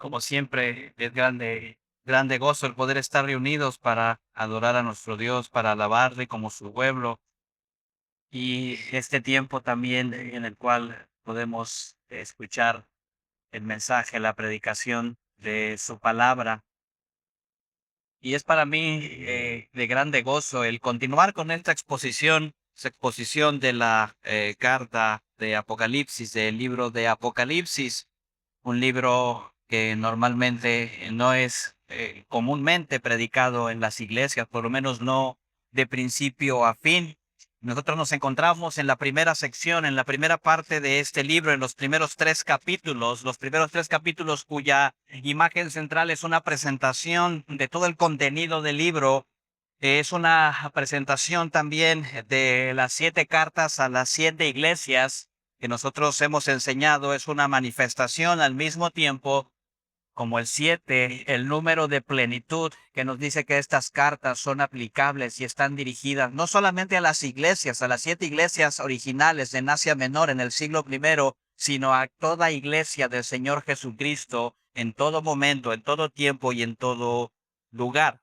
Como siempre, es grande gozo el poder estar reunidos para adorar a nuestro Dios, para alabarle como su pueblo. Y este tiempo también en el cual podemos escuchar el mensaje, la predicación de su palabra. Y es para mí de grande gozo el continuar con esta exposición de la carta de Apocalipsis, del libro de Apocalipsis, un libro que normalmente no es comúnmente predicado en las iglesias, por lo menos no de principio a fin. Nosotros nos encontramos en la primera sección, en la primera parte de este libro, en los primeros tres capítulos cuya imagen central es una presentación de todo el contenido del libro. Es una presentación también de las 7 cartas a las 7 iglesias que nosotros hemos enseñado. Es una manifestación al mismo tiempo como el 7, el número de plenitud, que nos dice que estas cartas son aplicables y están dirigidas no solamente a las iglesias, a las 7 iglesias originales en Asia Menor en el siglo I, sino a toda iglesia del Señor Jesucristo en todo momento, en todo tiempo y en todo lugar.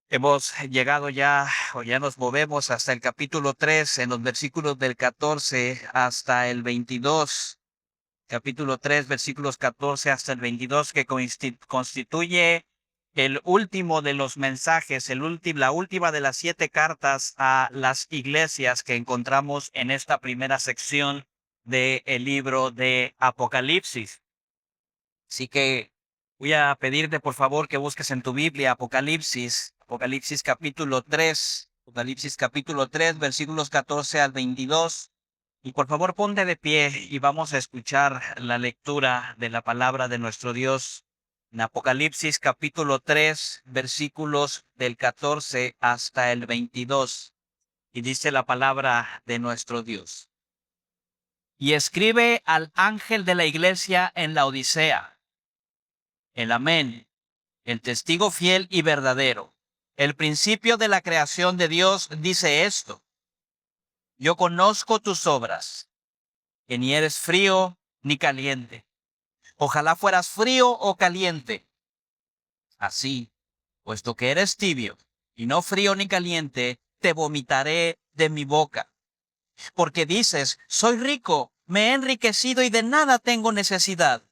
Hemos llegado ya, o ya nos movemos hasta el capítulo 3, en los versículos del 14 hasta el 22. Capítulo 3, versículos 14 hasta el 22, que constituye el último de los mensajes, la última de las 7 cartas a las iglesias que encontramos en esta primera sección del libro de Apocalipsis. Así que voy a pedirte por favor que busques en tu Biblia Apocalipsis capítulo 3, versículos 14 al 22. Y por favor ponte de pie y vamos a escuchar la lectura de la palabra de nuestro Dios en Apocalipsis capítulo 3, versículos del 14 hasta el 22. Y dice la palabra de nuestro Dios. Y escribe al ángel de la iglesia en la Odisea, el Amén, el testigo fiel y verdadero, el principio de la creación de Dios, dice esto: yo conozco tus obras, que ni eres frío ni caliente. Ojalá fueras frío o caliente. Así, puesto que eres tibio y no frío ni caliente, te vomitaré de mi boca. Porque dices, soy rico, me he enriquecido y de nada tengo necesidad.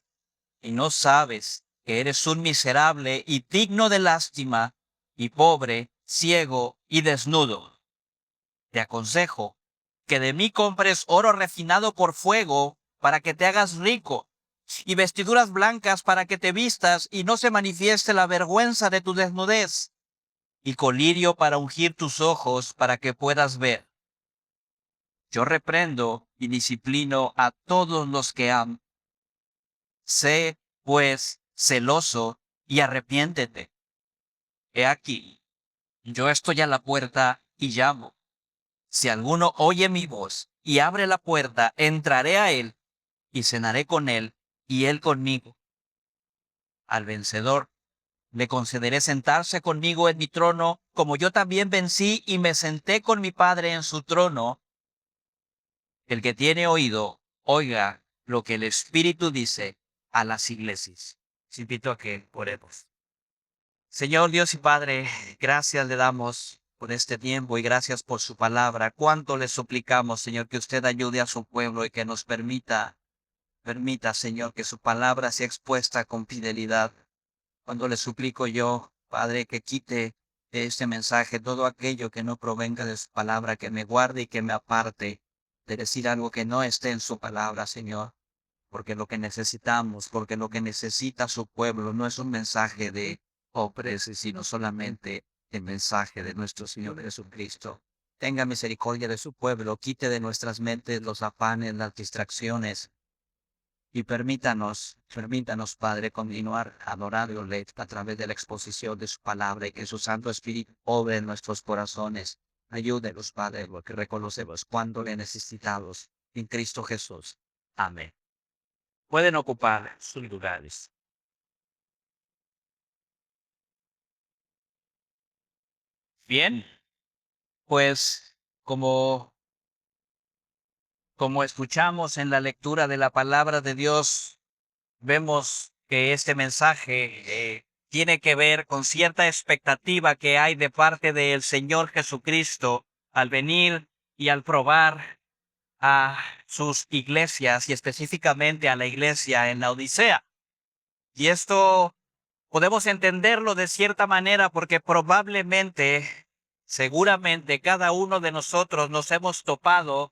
Y no sabes que eres un miserable y digno de lástima, y pobre, ciego y desnudo. Te aconsejo que de mí compres oro refinado por fuego para que te hagas rico, y vestiduras blancas para que te vistas y no se manifieste la vergüenza de tu desnudez, y colirio para ungir tus ojos para que puedas ver. Yo reprendo y disciplino a todos los que amo. Sé, pues, celoso y arrepiéntete. He aquí, yo estoy a la puerta y llamo. Si alguno oye mi voz y abre la puerta, entraré a él y cenaré con él y él conmigo. Al vencedor le concederé sentarse conmigo en mi trono, como yo también vencí y me senté con mi Padre en su trono. El que tiene oído, oiga lo que el Espíritu dice a las iglesias. Te invito a que oremos. Señor Dios y Padre, gracias le damos por este tiempo y gracias por su palabra. Cuánto le suplicamos, Señor, que usted ayude a su pueblo y que nos permita, Señor, que su palabra sea expuesta con fidelidad. Cuando le suplico yo, Padre, que quite de este mensaje todo aquello que no provenga de su palabra, que me guarde y que me aparte de decir algo que no esté en su palabra, Señor. Porque lo que necesitamos, porque lo que necesita su pueblo no es un mensaje de opresión, sino solamente el mensaje de nuestro Señor Jesucristo. Tenga misericordia de su pueblo, quite de nuestras mentes los afanes, las distracciones, y permítanos, Padre, continuar adorándole a través de la exposición de su palabra y que su Santo Espíritu obre en nuestros corazones. Ayúdenos, Padre, porque reconocemos cuánto le necesitamos en Cristo Jesús. Amén. Pueden ocupar sus lugares. Bien, pues como escuchamos en la lectura de la palabra de Dios, vemos que este mensaje tiene que ver con cierta expectativa que hay de parte del Señor Jesucristo al venir y al probar a sus iglesias y específicamente a la iglesia en la Odisea. Y esto podemos entenderlo de cierta manera porque probablemente, seguramente cada uno de nosotros nos hemos topado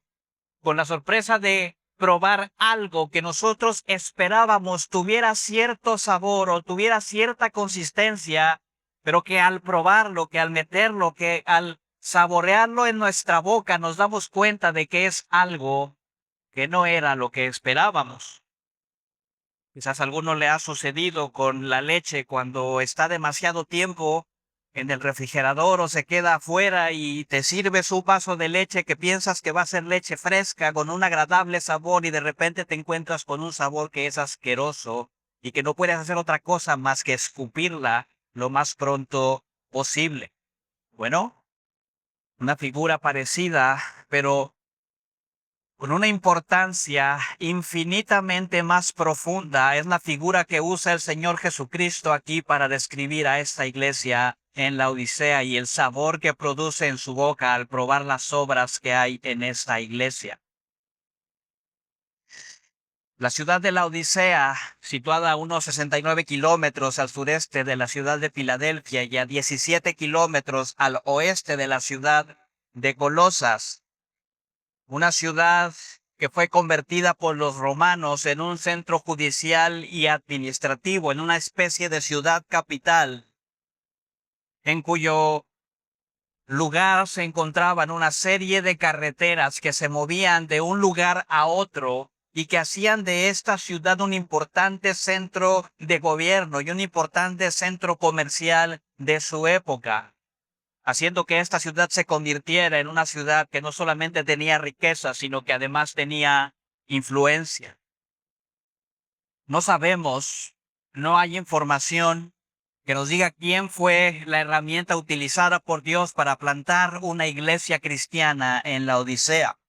con la sorpresa de probar algo que nosotros esperábamos tuviera cierto sabor o tuviera cierta consistencia, pero que al probarlo, que al meterlo, que al saborearlo en nuestra boca nos damos cuenta de que es algo que no era lo que esperábamos. Quizás a alguno le ha sucedido con la leche cuando está demasiado tiempo en el refrigerador o se queda afuera y te sirves un vaso de leche que piensas que va a ser leche fresca con un agradable sabor y de repente te encuentras con un sabor que es asqueroso y que no puedes hacer otra cosa más que escupirla lo más pronto posible. Bueno, una figura parecida, pero con una importancia infinitamente más profunda, es la figura que usa el Señor Jesucristo aquí para describir a esta iglesia en la Odisea y el sabor que produce en su boca al probar las obras que hay en esta iglesia. La ciudad de la Odisea, situada a unos 69 kilómetros al sureste de la ciudad de Filadelfia y a 17 kilómetros al oeste de la ciudad de Colosas, una ciudad que fue convertida por los romanos en un centro judicial y administrativo, en una especie de ciudad capital, en cuyo lugar se encontraban una serie de carreteras que se movían de un lugar a otro y que hacían de esta ciudad un importante centro de gobierno y un importante centro comercial de su época, haciendo que esta ciudad se convirtiera en una ciudad que no solamente tenía riqueza, sino que además tenía influencia. No sabemos, no hay información que nos diga quién fue la herramienta utilizada por Dios para plantar una iglesia cristiana en la Odisea.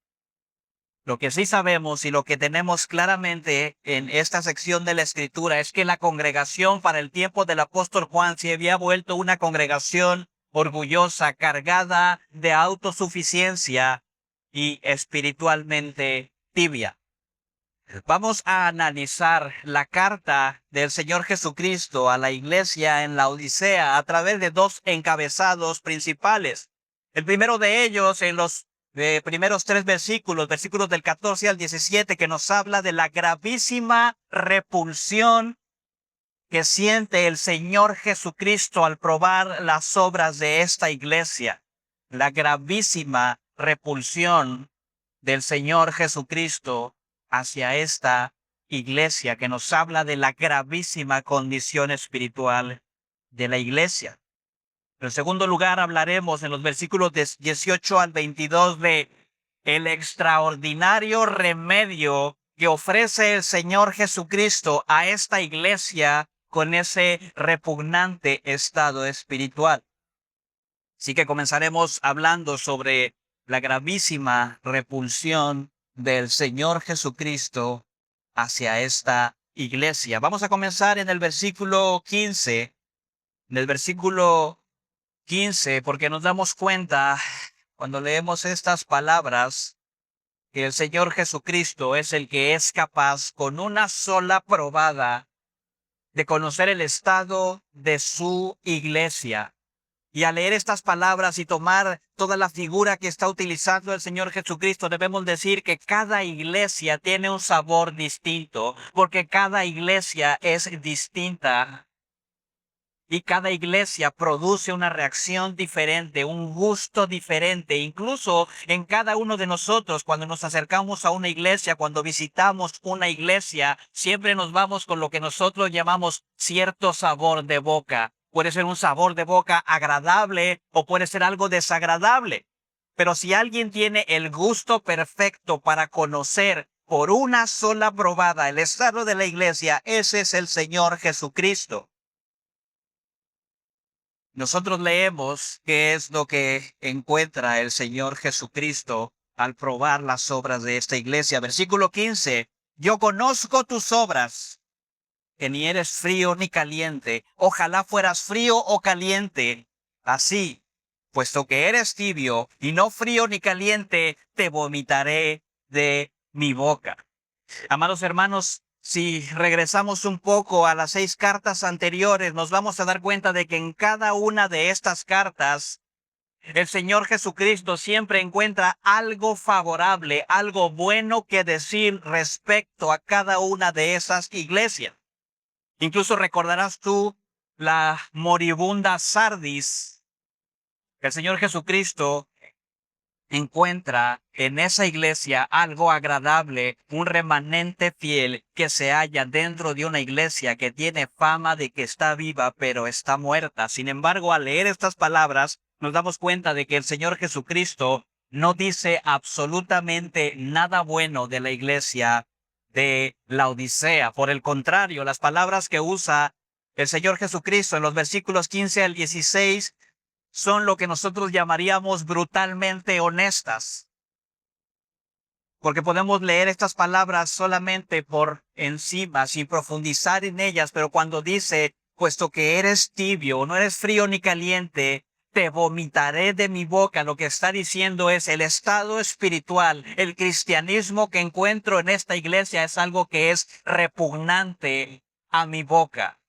Lo que sí sabemos y lo que tenemos claramente en esta sección de la Escritura es que la congregación para el tiempo del apóstol Juan se había vuelto una congregación orgullosa, cargada de autosuficiencia y espiritualmente tibia. Vamos a analizar la carta del Señor Jesucristo a la iglesia en la Odisea a través de dos encabezados principales. El primero de ellos en los primeros 3 versículos del 14 al 17, que nos habla de la gravísima repulsión que siente el Señor Jesucristo al probar las obras de esta iglesia. La gravísima repulsión del Señor Jesucristo hacia esta iglesia, que nos habla de la gravísima condición espiritual de la iglesia. En segundo lugar, hablaremos en los versículos 18 al 22 de el extraordinario remedio que ofrece el Señor Jesucristo a esta iglesia con ese repugnante estado espiritual. Así que comenzaremos hablando sobre la gravísima repulsión del Señor Jesucristo hacia esta iglesia. Vamos a comenzar en el versículo 15. En el versículo 15, porque nos damos cuenta cuando leemos estas palabras que el Señor Jesucristo es el que es capaz con una sola probada de conocer el estado de su iglesia. Y al leer estas palabras y tomar toda la figura que está utilizando el Señor Jesucristo, debemos decir que cada iglesia tiene un sabor distinto, porque cada iglesia es distinta. Y cada iglesia produce una reacción diferente, un gusto diferente. Incluso en cada uno de nosotros, cuando nos acercamos a una iglesia, cuando visitamos una iglesia, siempre nos vamos con lo que nosotros llamamos cierto sabor de boca. Puede ser un sabor de boca agradable o puede ser algo desagradable. Pero si alguien tiene el gusto perfecto para conocer por una sola probada el estado de la iglesia, ese es el Señor Jesucristo. Nosotros leemos qué es lo que encuentra el Señor Jesucristo al probar las obras de esta iglesia. Versículo 15. Yo conozco tus obras, que ni eres frío ni caliente. Ojalá fueras frío o caliente. Así, puesto que eres tibio y no frío ni caliente, te vomitaré de mi boca. Amados hermanos, si regresamos un poco a las 6 cartas anteriores, nos vamos a dar cuenta de que en cada una de estas cartas, el Señor Jesucristo siempre encuentra algo favorable, algo bueno que decir respecto a cada una de esas iglesias. Incluso recordarás tú la moribunda Sardis. El Señor Jesucristo encuentra en esa iglesia algo agradable, un remanente fiel que se halla dentro de una iglesia que tiene fama de que está viva, pero está muerta. Sin embargo, al leer estas palabras, nos damos cuenta de que el Señor Jesucristo no dice absolutamente nada bueno de la iglesia de Laodicea. Por el contrario, las palabras que usa el Señor Jesucristo en los versículos 15 al 16 son lo que nosotros llamaríamos brutalmente honestas. Porque podemos leer estas palabras solamente por encima, sin profundizar en ellas, pero cuando dice, puesto que eres tibio, no eres frío ni caliente, te vomitaré de mi boca. Lo que está diciendo es el estado espiritual, el cristianismo que encuentro en esta iglesia es algo que es repugnante a mi boca.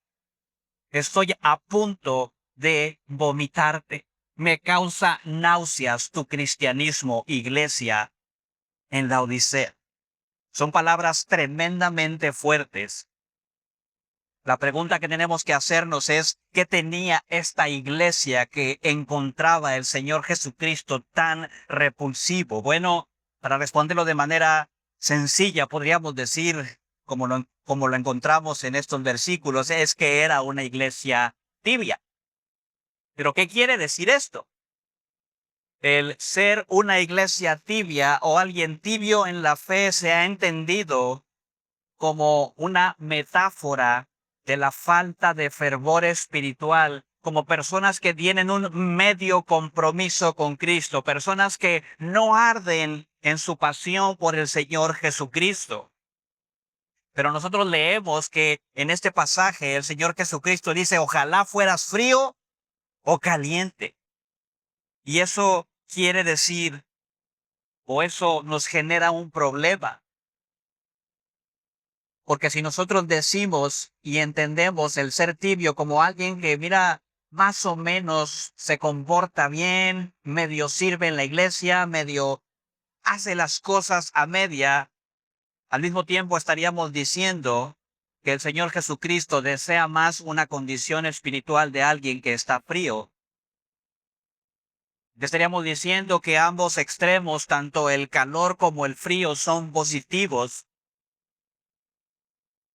Estoy a punto de vomitarte. Me causa náuseas tu cristianismo, iglesia, en la Odisea. Son palabras tremendamente fuertes. La pregunta que tenemos que hacernos es, ¿qué tenía esta iglesia que encontraba el Señor Jesucristo tan repulsivo? Bueno, para responderlo de manera sencilla, podríamos decir, como lo encontramos en estos versículos, es que era una iglesia tibia. ¿Pero qué quiere decir esto? El ser una iglesia tibia o alguien tibio en la fe se ha entendido como una metáfora de la falta de fervor espiritual, como personas que tienen un medio compromiso con Cristo, personas que no arden en su pasión por el Señor Jesucristo. Pero nosotros leemos que en este pasaje el Señor Jesucristo dice, ojalá fueras frío o caliente. Y eso quiere decir, o eso nos genera un problema. Porque si nosotros decimos y entendemos el ser tibio como alguien que, mira, más o menos se comporta bien, medio sirve en la iglesia, medio hace las cosas a media, al mismo tiempo estaríamos diciendo que el Señor Jesucristo desea más una condición espiritual de alguien que está frío. Estaríamos diciendo que ambos extremos, tanto el calor como el frío, son positivos.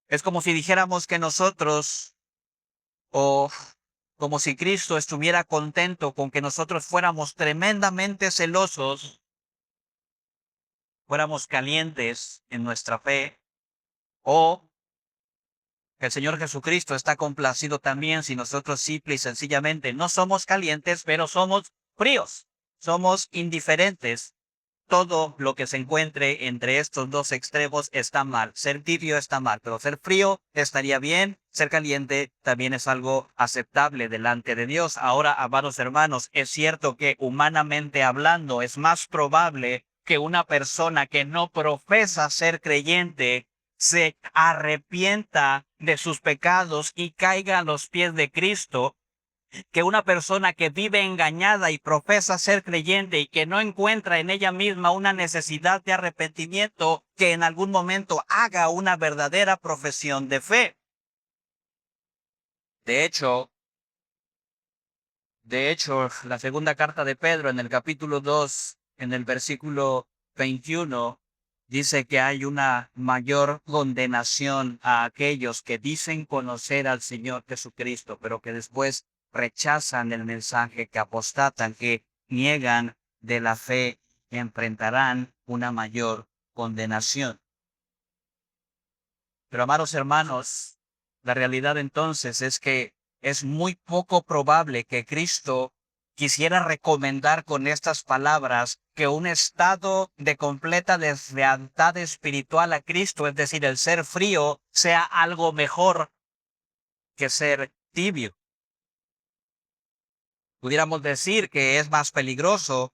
Es como si dijéramos que nosotros, o como si Cristo estuviera contento con que nosotros fuéramos tremendamente celosos, fuéramos calientes en nuestra fe, o que el Señor Jesucristo está complacido también si nosotros simple y sencillamente no somos calientes, pero somos fríos, somos indiferentes. Todo lo que se encuentre entre estos dos extremos está mal. Ser tibio está mal, pero ser frío estaría bien. Ser caliente también es algo aceptable delante de Dios. Ahora, amados hermanos, es cierto que humanamente hablando es más probable que una persona que no profesa ser creyente se arrepienta de sus pecados y caiga a los pies de Cristo, que una persona que vive engañada y profesa ser creyente y que no encuentra en ella misma una necesidad de arrepentimiento, que en algún momento haga una verdadera profesión de fe. De hecho, la segunda carta de Pedro en el capítulo 2, en el versículo 21, dice que hay una mayor condenación a aquellos que dicen conocer al Señor Jesucristo, pero que después rechazan el mensaje, que apostatan, que niegan de la fe, enfrentarán una mayor condenación. Pero amados hermanos, la realidad entonces es que es muy poco probable que Cristo quisiera recomendar con estas palabras que un estado de completa deslealtad espiritual a Cristo, es decir, el ser frío, sea algo mejor que ser tibio. Pudiéramos decir que es más peligroso,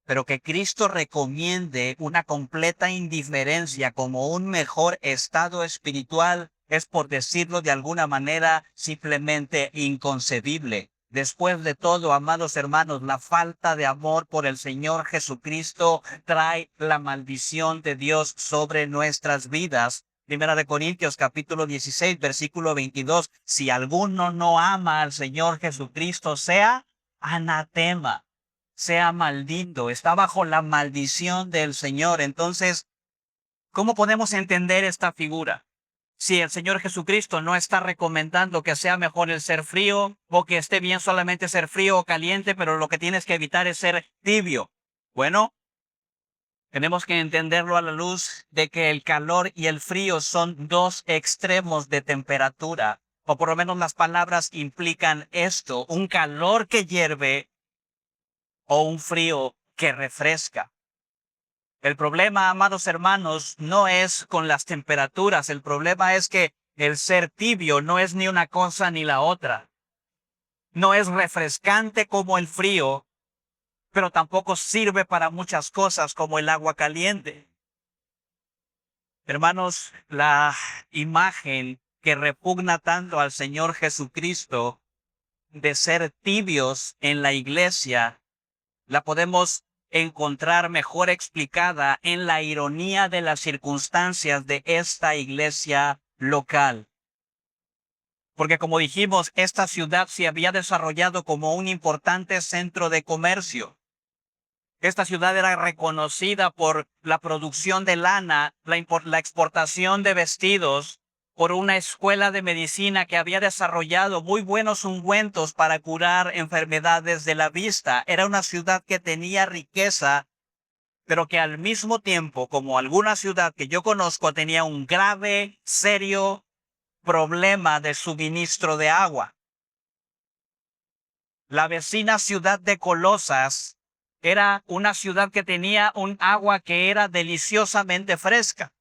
pero que Cristo recomiende una completa indiferencia como un mejor estado espiritual es, por decirlo de alguna manera, simplemente inconcebible. Después de todo, amados hermanos, la falta de amor por el Señor Jesucristo trae la maldición de Dios sobre nuestras vidas. Primera de Corintios capítulo 16, versículo 22. Si alguno no ama al Señor Jesucristo, sea anatema, sea maldito, está bajo la maldición del Señor. Entonces, ¿cómo podemos entender esta figura? Si el Señor Jesucristo no está recomendando que sea mejor el ser frío o que esté bien solamente ser frío o caliente, pero lo que tienes que evitar es ser tibio. Bueno, tenemos que entenderlo a la luz de que el calor y el frío son dos extremos de temperatura, o por lo menos las palabras implican esto, un calor que hierve o un frío que refresca. El problema, amados hermanos, no es con las temperaturas. El problema es que el ser tibio no es ni una cosa ni la otra. No es refrescante como el frío, pero tampoco sirve para muchas cosas como el agua caliente. Hermanos, la imagen que repugna tanto al Señor Jesucristo de ser tibios en la iglesia la podemos encontrar mejor explicada en la ironía de las circunstancias de esta iglesia local. Porque como dijimos, esta ciudad se había desarrollado como un importante centro de comercio. Esta ciudad era reconocida por la producción de lana, la exportación de vestidos, por una escuela de medicina que había desarrollado muy buenos ungüentos para curar enfermedades de la vista. Era una ciudad que tenía riqueza, pero que al mismo tiempo, como alguna ciudad que yo conozco, tenía un grave, serio problema de suministro de agua. La vecina ciudad de Colosas era una ciudad que tenía un agua que era deliciosamente fresca.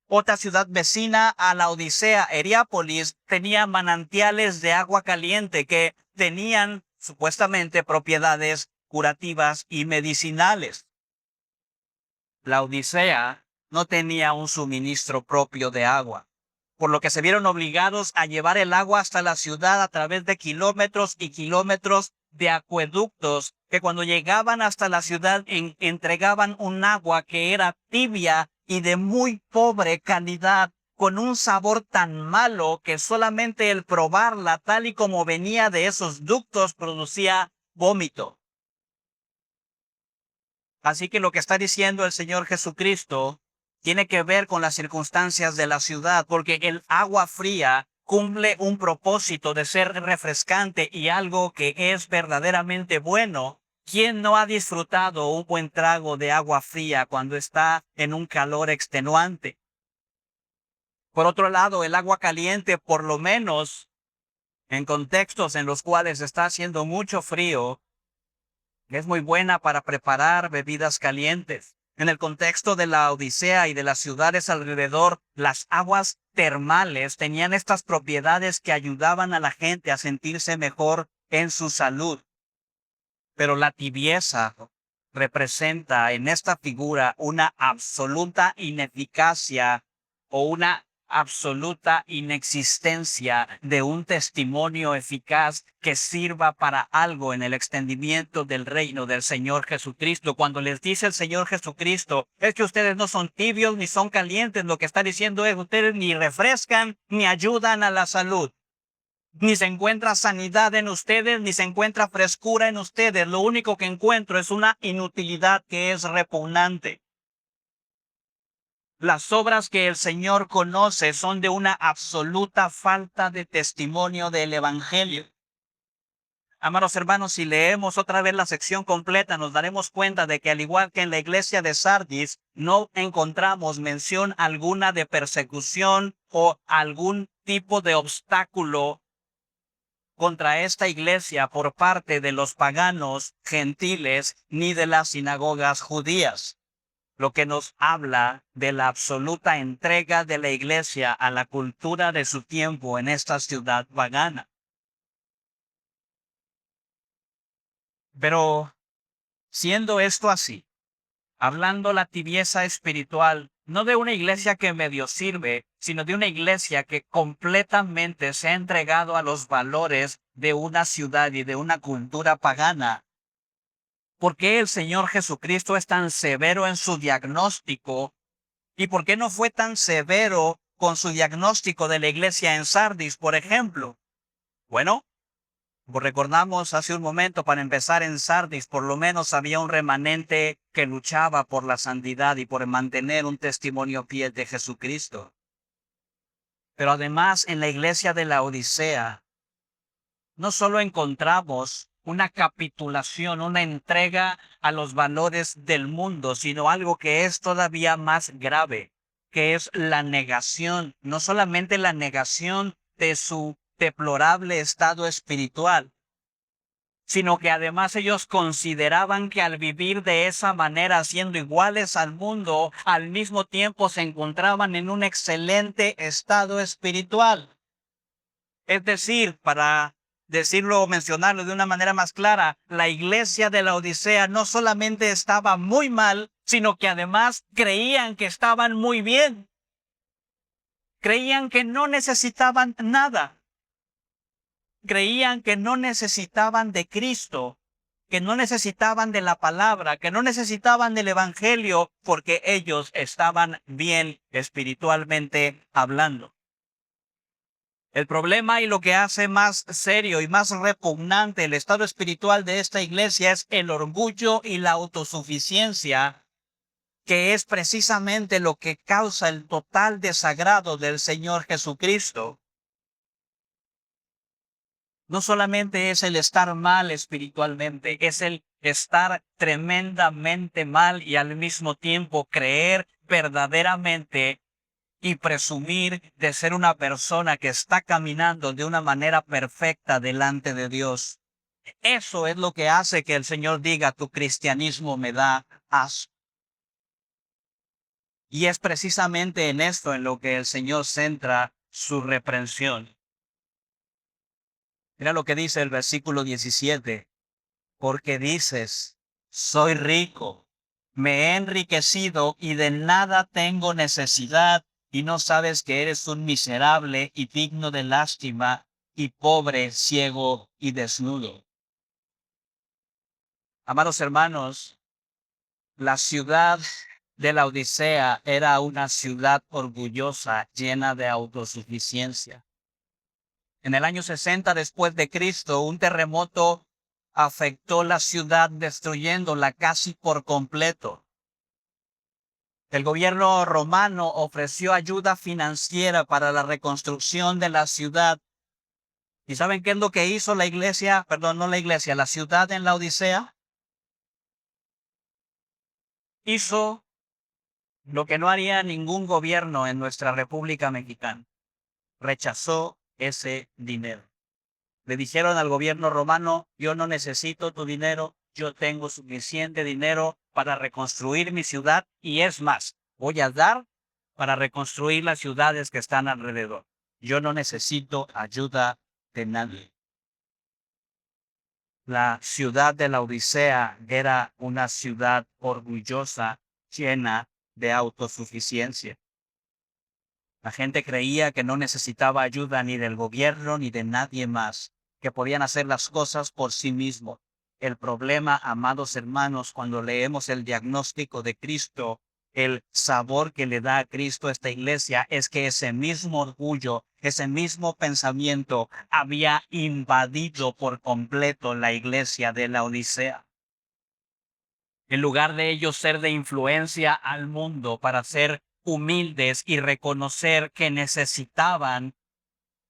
Otra ciudad vecina a la Odisea, Hierápolis, tenía manantiales de agua caliente que tenían supuestamente propiedades curativas y medicinales. La Odisea no tenía un suministro propio de agua, por lo que se vieron obligados a llevar el agua hasta la ciudad a través de kilómetros y kilómetros de acueductos que cuando llegaban hasta la ciudad entregaban un agua que era tibia y de muy pobre calidad, con un sabor tan malo que solamente el probarla tal y como venía de esos ductos producía vómito. Así que lo que está diciendo el Señor Jesucristo tiene que ver con las circunstancias de la ciudad, porque el agua fría cumple un propósito de ser refrescante y algo que es verdaderamente bueno. ¿Quién no ha disfrutado un buen trago de agua fría cuando está en un calor extenuante? Por otro lado, el agua caliente, por lo menos en contextos en los cuales está haciendo mucho frío, es muy buena para preparar bebidas calientes. En el contexto de la Odisea y de las ciudades alrededor, las aguas termales tenían estas propiedades que ayudaban a la gente a sentirse mejor en su salud. Pero la tibieza representa en esta figura una absoluta ineficacia o una absoluta inexistencia de un testimonio eficaz que sirva para algo en el extendimiento del reino del Señor Jesucristo. Cuando les dice el Señor Jesucristo, es que ustedes no son tibios ni son calientes, lo que está diciendo es ustedes ni refrescan ni ayudan a la salud. Ni se encuentra sanidad en ustedes, ni se encuentra frescura en ustedes. Lo único que encuentro es una inutilidad que es repugnante. Las obras que el Señor conoce son de una absoluta falta de testimonio del Evangelio. Amados hermanos, si leemos otra vez la sección completa, nos daremos cuenta de que al igual que en la iglesia de Sardis, no encontramos mención alguna de persecución o algún tipo de obstáculo contra esta iglesia por parte de los paganos gentiles ni de las sinagogas judías. lo que nos habla de la absoluta entrega de la iglesia a la cultura de su tiempo en esta ciudad pagana. Pero siendo esto así, hablando la tibieza espiritual, no de una iglesia que medio sirve, sino de una iglesia que completamente se ha entregado a los valores de una ciudad y de una cultura pagana. ¿Por qué el Señor Jesucristo es tan severo en su diagnóstico? ¿Y por qué no fue tan severo con su diagnóstico de la iglesia en Sardis, por ejemplo? Bueno, como recordamos hace un momento, para empezar en Sardis, por lo menos había un remanente que luchaba por la santidad y por mantener un testimonio fiel de Jesucristo. Pero además en la iglesia de la Odisea, no solo encontramos una capitulación, una entrega a los valores del mundo, sino algo que es todavía más grave, que es la negación, no solamente la negación de su deplorable estado espiritual, sino que además ellos consideraban que al vivir de esa manera, siendo iguales al mundo, al mismo tiempo se encontraban en un excelente estado espiritual. Es decir, para decirlo o mencionarlo de una manera más clara, la iglesia de la Odisea no solamente estaba muy mal, sino que además creían que estaban muy bien. Creían que no necesitaban nada. Creían que no necesitaban de Cristo, que no necesitaban de la palabra, que no necesitaban del evangelio, porque ellos estaban bien espiritualmente hablando. El problema y lo que hace más serio y más repugnante el estado espiritual de esta iglesia es el orgullo y la autosuficiencia, que es precisamente lo que causa el total desagrado del Señor Jesucristo. No solamente es el estar mal espiritualmente, es el estar tremendamente mal y al mismo tiempo creer verdaderamente y presumir de ser una persona que está caminando de una manera perfecta delante de Dios. Eso es lo que hace que el Señor diga: tu cristianismo me da asco. Y es precisamente en esto en lo que el Señor centra su reprensión. Mira lo que dice el versículo 17. Porque dices: soy rico, me he enriquecido y de nada tengo necesidad, y no sabes que eres un miserable y digno de lástima, y pobre, ciego y desnudo. Amados hermanos, la ciudad de la Odisea era una ciudad orgullosa, llena de autosuficiencia. En el año 60 después de Cristo, un terremoto afectó la ciudad, destruyéndola casi por completo. El gobierno romano ofreció ayuda financiera para la reconstrucción de la ciudad. ¿Y saben qué es lo que hizo la iglesia? Perdón, no la iglesia, la ciudad en la Odisea. Hizo lo que no haría ningún gobierno en nuestra República Mexicana. Rechazó ese dinero. Le dijeron al gobierno romano: yo no necesito tu dinero, yo tengo suficiente dinero para reconstruir mi ciudad, y es más, voy a dar para reconstruir las ciudades que están alrededor. Yo no necesito ayuda de nadie. La ciudad de la Odisea era una ciudad orgullosa, llena de autosuficiencia. La gente creía que no necesitaba ayuda ni del gobierno ni de nadie más, que podían hacer las cosas por sí mismos. El problema, amados hermanos, cuando leemos el diagnóstico de Cristo, el sabor que le da a Cristo a esta iglesia, es que ese mismo orgullo, ese mismo pensamiento había invadido por completo la iglesia de la Odisea. En lugar de ellos ser de influencia al mundo para ser humildes y reconocer que necesitaban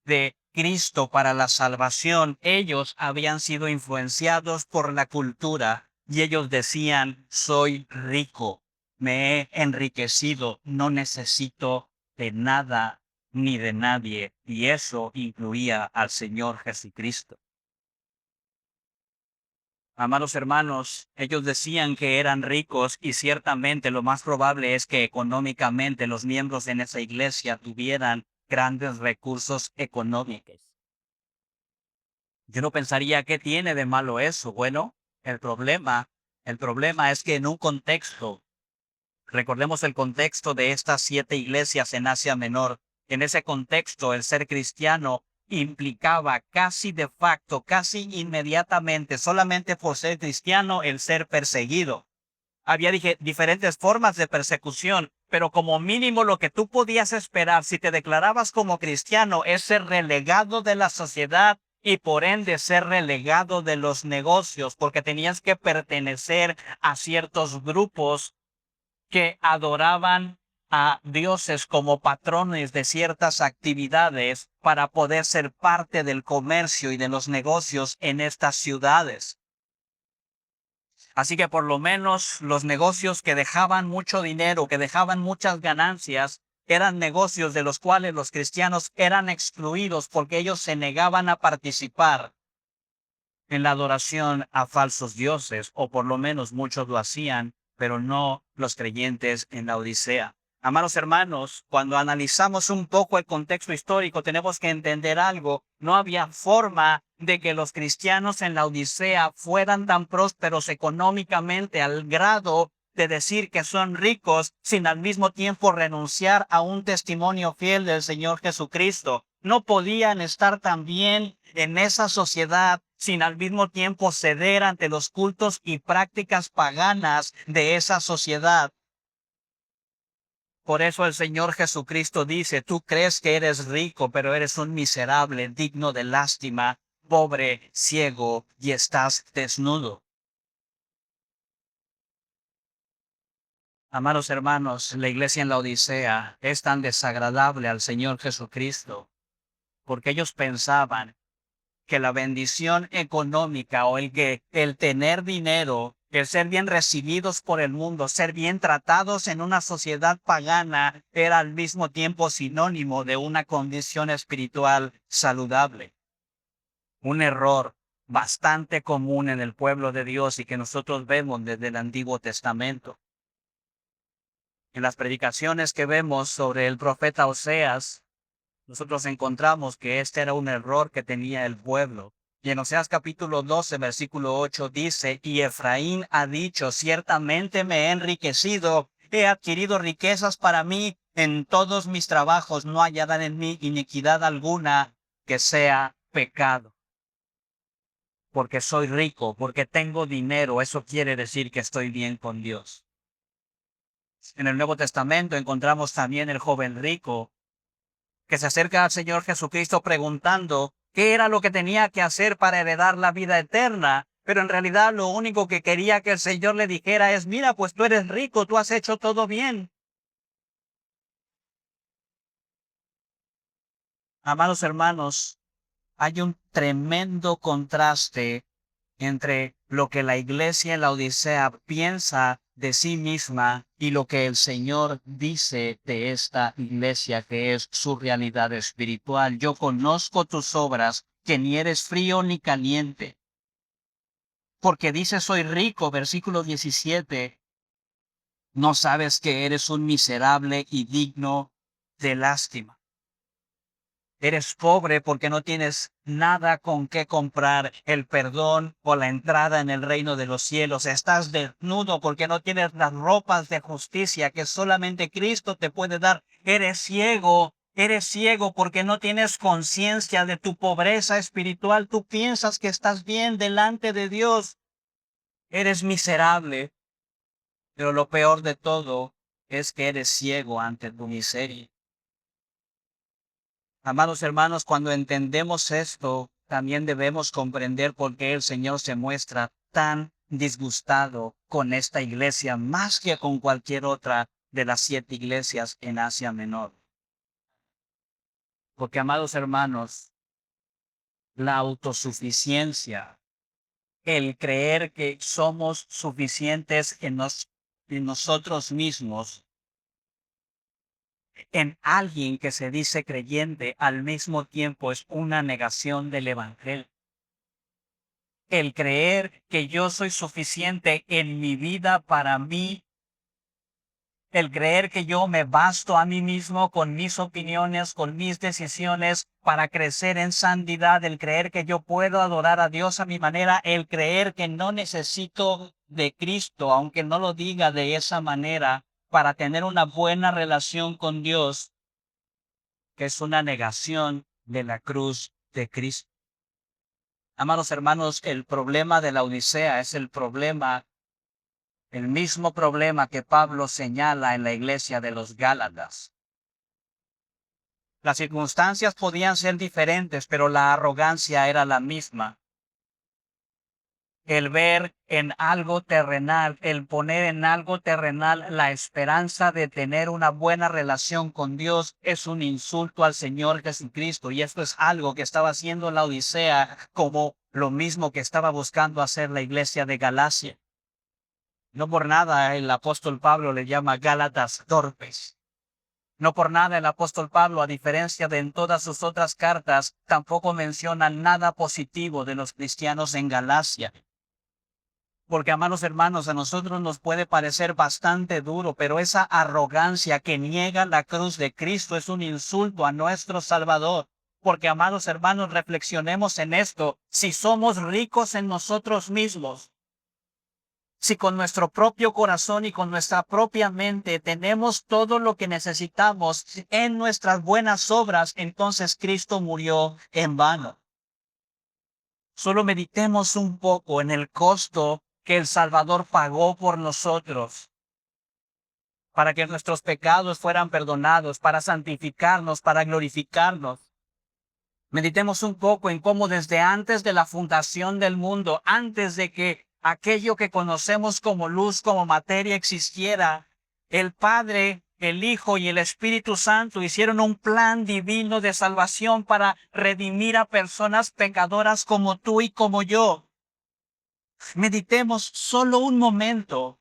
de Cristo para la salvación, ellos habían sido influenciados por la cultura y ellos decían: soy rico, me he enriquecido, no necesito de nada ni de nadie. Y eso incluía al Señor Jesucristo. Amados hermanos, ellos decían que eran ricos y ciertamente lo más probable es que económicamente los miembros en esa iglesia tuvieran grandes recursos económicos. Yo no pensaría qué tiene de malo eso. Bueno, el problema, el problema es que en un contexto, recordemos el contexto de estas 7 iglesias en Asia Menor. En ese contexto, el ser cristiano implicaba casi de facto, casi inmediatamente, solamente por ser cristiano, el ser perseguido. Había diferentes formas de persecución, pero como mínimo lo que tú podías esperar si te declarabas como cristiano es ser relegado de la sociedad y por ende ser relegado de los negocios, porque tenías que pertenecer a ciertos grupos que adoraban a dioses como patrones de ciertas actividades para poder ser parte del comercio y de los negocios en estas ciudades. Así que por lo menos los negocios que dejaban mucho dinero, que dejaban muchas ganancias, eran negocios de los cuales los cristianos eran excluidos porque ellos se negaban a participar en la adoración a falsos dioses, o por lo menos muchos lo hacían, pero no los creyentes en la Odisea. Amados hermanos, cuando analizamos un poco el contexto histórico, tenemos que entender algo. No había forma de que los cristianos en la Odisea fueran tan prósperos económicamente al grado de decir que son ricos sin al mismo tiempo renunciar a un testimonio fiel del Señor Jesucristo. No podían estar tan bien en esa sociedad sin al mismo tiempo ceder ante los cultos y prácticas paganas de esa sociedad. Por eso el Señor Jesucristo dice, tú crees que eres rico, pero eres un miserable, digno de lástima, pobre, ciego y estás desnudo. Amados hermanos, la iglesia en la Odisea es tan desagradable al Señor Jesucristo, porque ellos pensaban que la bendición económica o el tener dinero, el ser bien recibidos por el mundo, ser bien tratados en una sociedad pagana, era al mismo tiempo sinónimo de una condición espiritual saludable. Un error bastante común en el pueblo de Dios y que nosotros vemos desde el Antiguo Testamento. En las predicaciones que vemos sobre el profeta Oseas, nosotros encontramos que este era un error que tenía el pueblo. Y en Oseas capítulo 12, versículo 8 dice, y Efraín ha dicho, ciertamente me he enriquecido, he adquirido riquezas para mí, en todos mis trabajos no hallarán en mí iniquidad alguna que sea pecado. Porque soy rico, porque tengo dinero, eso quiere decir que estoy bien con Dios. En el Nuevo Testamento encontramos también el joven rico, que se acerca al Señor Jesucristo preguntando qué era lo que tenía que hacer para heredar la vida eterna. Pero en realidad lo único que quería que el Señor le dijera es, mira, pues tú eres rico, tú has hecho todo bien. Amados hermanos, hay un tremendo contraste entre lo que la iglesia en la Odisea piensa de sí misma y lo que el Señor dice de esta iglesia, que es su realidad espiritual. Yo conozco tus obras, que ni eres frío ni caliente. Porque dice soy rico, versículo 17, no sabes que eres un miserable y digno de lástima. Eres pobre porque no tienes nada con qué comprar el perdón o la entrada en el reino de los cielos. Estás desnudo porque no tienes las ropas de justicia que solamente Cristo te puede dar. Eres ciego porque no tienes conciencia de tu pobreza espiritual. Tú piensas que estás bien delante de Dios. Eres miserable, pero lo peor de todo es que eres ciego ante tu miseria. Amados hermanos, cuando entendemos esto, también debemos comprender por qué el Señor se muestra tan disgustado con esta iglesia más que con cualquier otra de las 7 iglesias en Asia Menor. Porque, amados hermanos, la autosuficiencia, el creer que somos suficientes en nosotros mismos, en alguien que se dice creyente, al mismo tiempo es una negación del Evangelio. el creer que yo soy suficiente en mi vida para mí, el creer que yo me basto a mí mismo con mis opiniones, con mis decisiones para crecer en santidad, el creer que yo puedo adorar a Dios a mi manera, el creer que no necesito de Cristo, aunque no lo diga de esa manera, para tener una buena relación con Dios, que es una negación de la cruz de Cristo. Amados hermanos, el problema de la Odisea es el mismo problema que Pablo señala en la iglesia de los Gálatas. Las circunstancias podían ser diferentes, pero la arrogancia era la misma. El ver en algo terrenal, el poner en algo terrenal la esperanza de tener una buena relación con Dios es un insulto al Señor Jesucristo. Y esto es algo que estaba haciendo la Odisea, como lo mismo que estaba buscando hacer la iglesia de Galacia. No por nada el apóstol Pablo le llama Gálatas torpes. No por nada el apóstol Pablo, a diferencia de en todas sus otras cartas, tampoco menciona nada positivo de los cristianos en Galacia. Porque, amados hermanos, a nosotros nos puede parecer bastante duro, pero esa arrogancia que niega la cruz de Cristo es un insulto a nuestro Salvador. Porque, amados hermanos, reflexionemos en esto. Si somos ricos en nosotros mismos, si con nuestro propio corazón y con nuestra propia mente tenemos todo lo que necesitamos en nuestras buenas obras, entonces Cristo murió en vano. Solo meditemos un poco en el costo que el Salvador pagó por nosotros, para que nuestros pecados fueran perdonados, para santificarnos, para glorificarnos. Meditemos un poco en cómo desde antes de la fundación del mundo, antes de que aquello que conocemos como luz, como materia existiera, el Padre, el Hijo y el Espíritu Santo hicieron un plan divino de salvación para redimir a personas pecadoras como tú y como yo. Meditemos solo un momento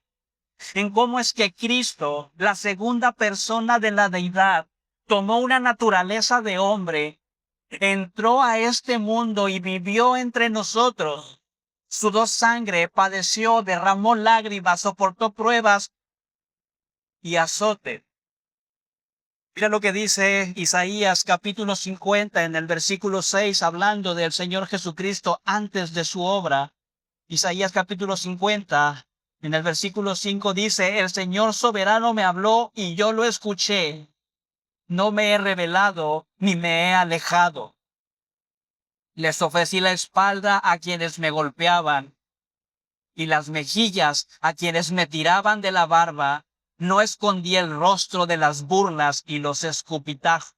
en cómo es que Cristo, la segunda persona de la deidad, tomó una naturaleza de hombre, entró a este mundo y vivió entre nosotros. Sudó sangre, padeció, derramó lágrimas, soportó pruebas y azote. Mira lo que dice Isaías capítulo 50 en el versículo 6, hablando del Señor Jesucristo antes de su obra. Isaías capítulo 50, en el versículo 5 dice, el Señor soberano me habló y yo lo escuché. No me he rebelado ni me he alejado. Les ofrecí la espalda a quienes me golpeaban y las mejillas a quienes me tiraban de la barba. No escondí el rostro de las burlas y los escupitajos.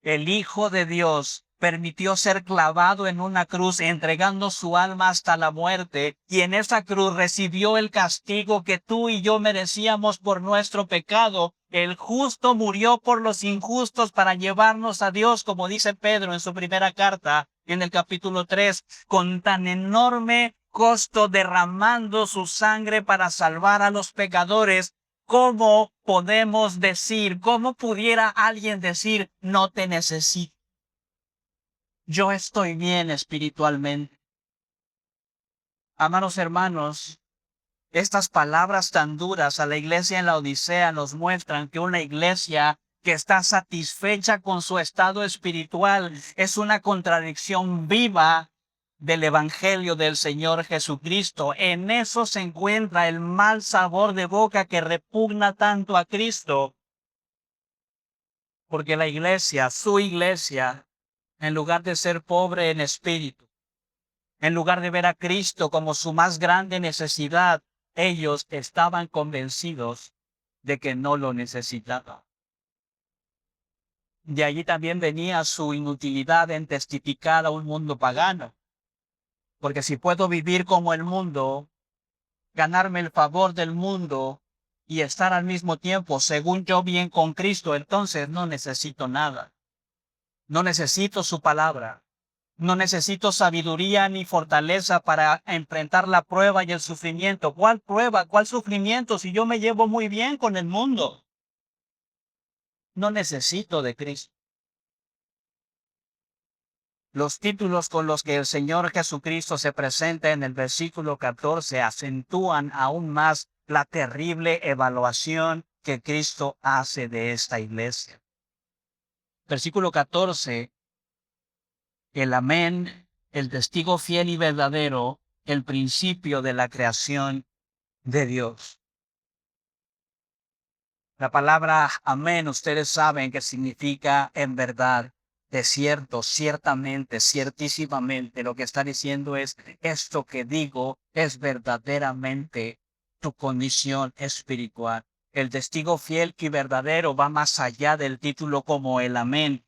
El Hijo de Dios permitió ser clavado en una cruz, entregando su alma hasta la muerte, y en esa cruz recibió el castigo que tú y yo merecíamos por nuestro pecado. El justo murió por los injustos para llevarnos a Dios, como dice Pedro en su primera carta, en el capítulo 3, con tan enorme costo derramando su sangre para salvar a los pecadores. ¿Cómo podemos decir, cómo pudiera alguien decir, no te necesito? Yo estoy bien espiritualmente. Amados hermanos, estas palabras tan duras a la iglesia en la Odisea nos muestran que una iglesia que está satisfecha con su estado espiritual es una contradicción viva del Evangelio del Señor Jesucristo. En eso se encuentra el mal sabor de boca que repugna tanto a Cristo. Porque la iglesia, su iglesia, en lugar de ser pobre en espíritu, en lugar de ver a Cristo como su más grande necesidad, ellos estaban convencidos de que no lo necesitaban. De allí también venía su inutilidad en testificar a un mundo pagano. Porque si puedo vivir como el mundo, ganarme el favor del mundo y estar al mismo tiempo, según yo, bien con Cristo, entonces no necesito nada. No necesito su palabra. No necesito sabiduría ni fortaleza para enfrentar la prueba y el sufrimiento. ¿Cuál prueba? ¿Cuál sufrimiento? Si yo me llevo muy bien con el mundo. No necesito de Cristo. Los títulos con los que el Señor Jesucristo se presenta en el versículo 14 acentúan aún más la terrible evaluación que Cristo hace de esta iglesia. Versículo 14, el amén, el testigo fiel y verdadero, el principio de la creación de Dios. La palabra amén, ustedes saben que significa en verdad, de cierto, ciertamente, ciertísimamente. Lo que está diciendo es, esto que digo es verdaderamente tu condición espiritual. El testigo fiel y verdadero va más allá del título como el amén,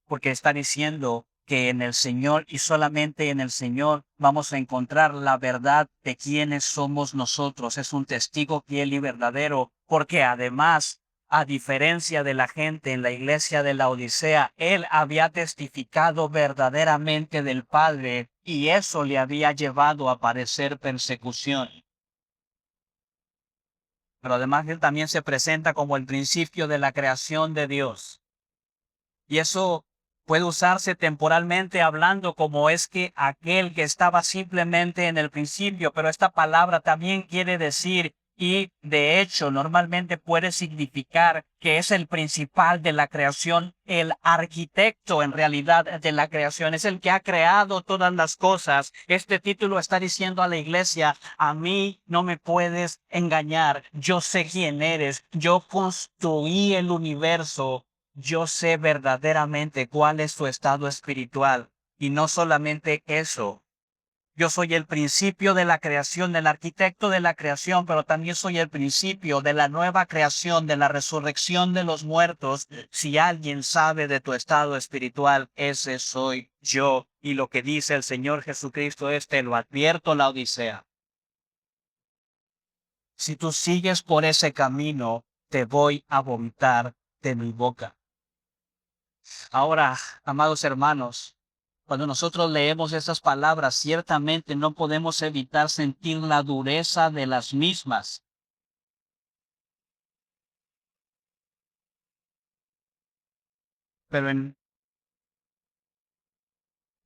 porque está diciendo que en el Señor y solamente en el Señor vamos a encontrar la verdad de quiénes somos nosotros. Es un testigo fiel y verdadero, porque además, a diferencia de la gente en la iglesia de la Odisea, él había testificado verdaderamente del Padre y eso le había llevado a padecer persecución. Pero además él también se presenta como el principio de la creación de Dios. Y eso puede usarse temporalmente hablando como es que aquel que estaba simplemente en el principio, pero esta palabra también quiere decir y de hecho normalmente puede significar que es el principal de la creación, el arquitecto en realidad de la creación, es el que ha creado todas las cosas. Este título está diciendo a la iglesia, a mí no me puedes engañar, yo sé quién eres, yo construí el universo. Yo sé verdaderamente cuál es tu estado espiritual. Y no solamente eso. Yo soy el principio de la creación, el arquitecto de la creación, pero también soy el principio de la nueva creación, de la resurrección de los muertos. Si alguien sabe de tu estado espiritual, ese soy yo. Y lo que dice el Señor Jesucristo es, te lo advierto, la Odisea. Si tú sigues por ese camino, te voy a vomitar de mi boca. Ahora, amados hermanos, cuando nosotros leemos estas palabras, ciertamente no podemos evitar sentir la dureza de las mismas. Pero en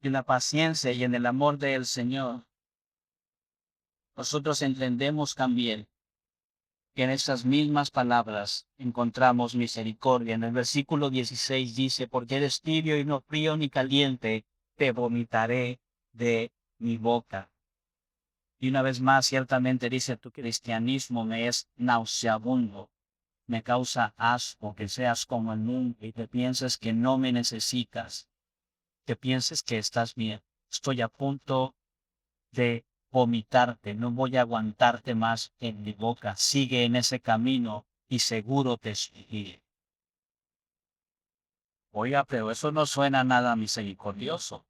la paciencia y en el amor del Señor, nosotros entendemos también que en estas mismas palabras encontramos misericordia. En el versículo 16 dice, porque eres tibio y no frío ni caliente, te vomitaré de mi boca. Y una vez más, ciertamente dice, tu cristianismo me es nauseabundo. Me causa asco que seas como el mundo y que pienses que no me necesitas, que pienses que estás bien. Estoy a punto de vomitarte, no voy a aguantarte más en mi boca. Sigue en ese camino y seguro te seguiré. Oiga, pero eso no suena nada misericordioso,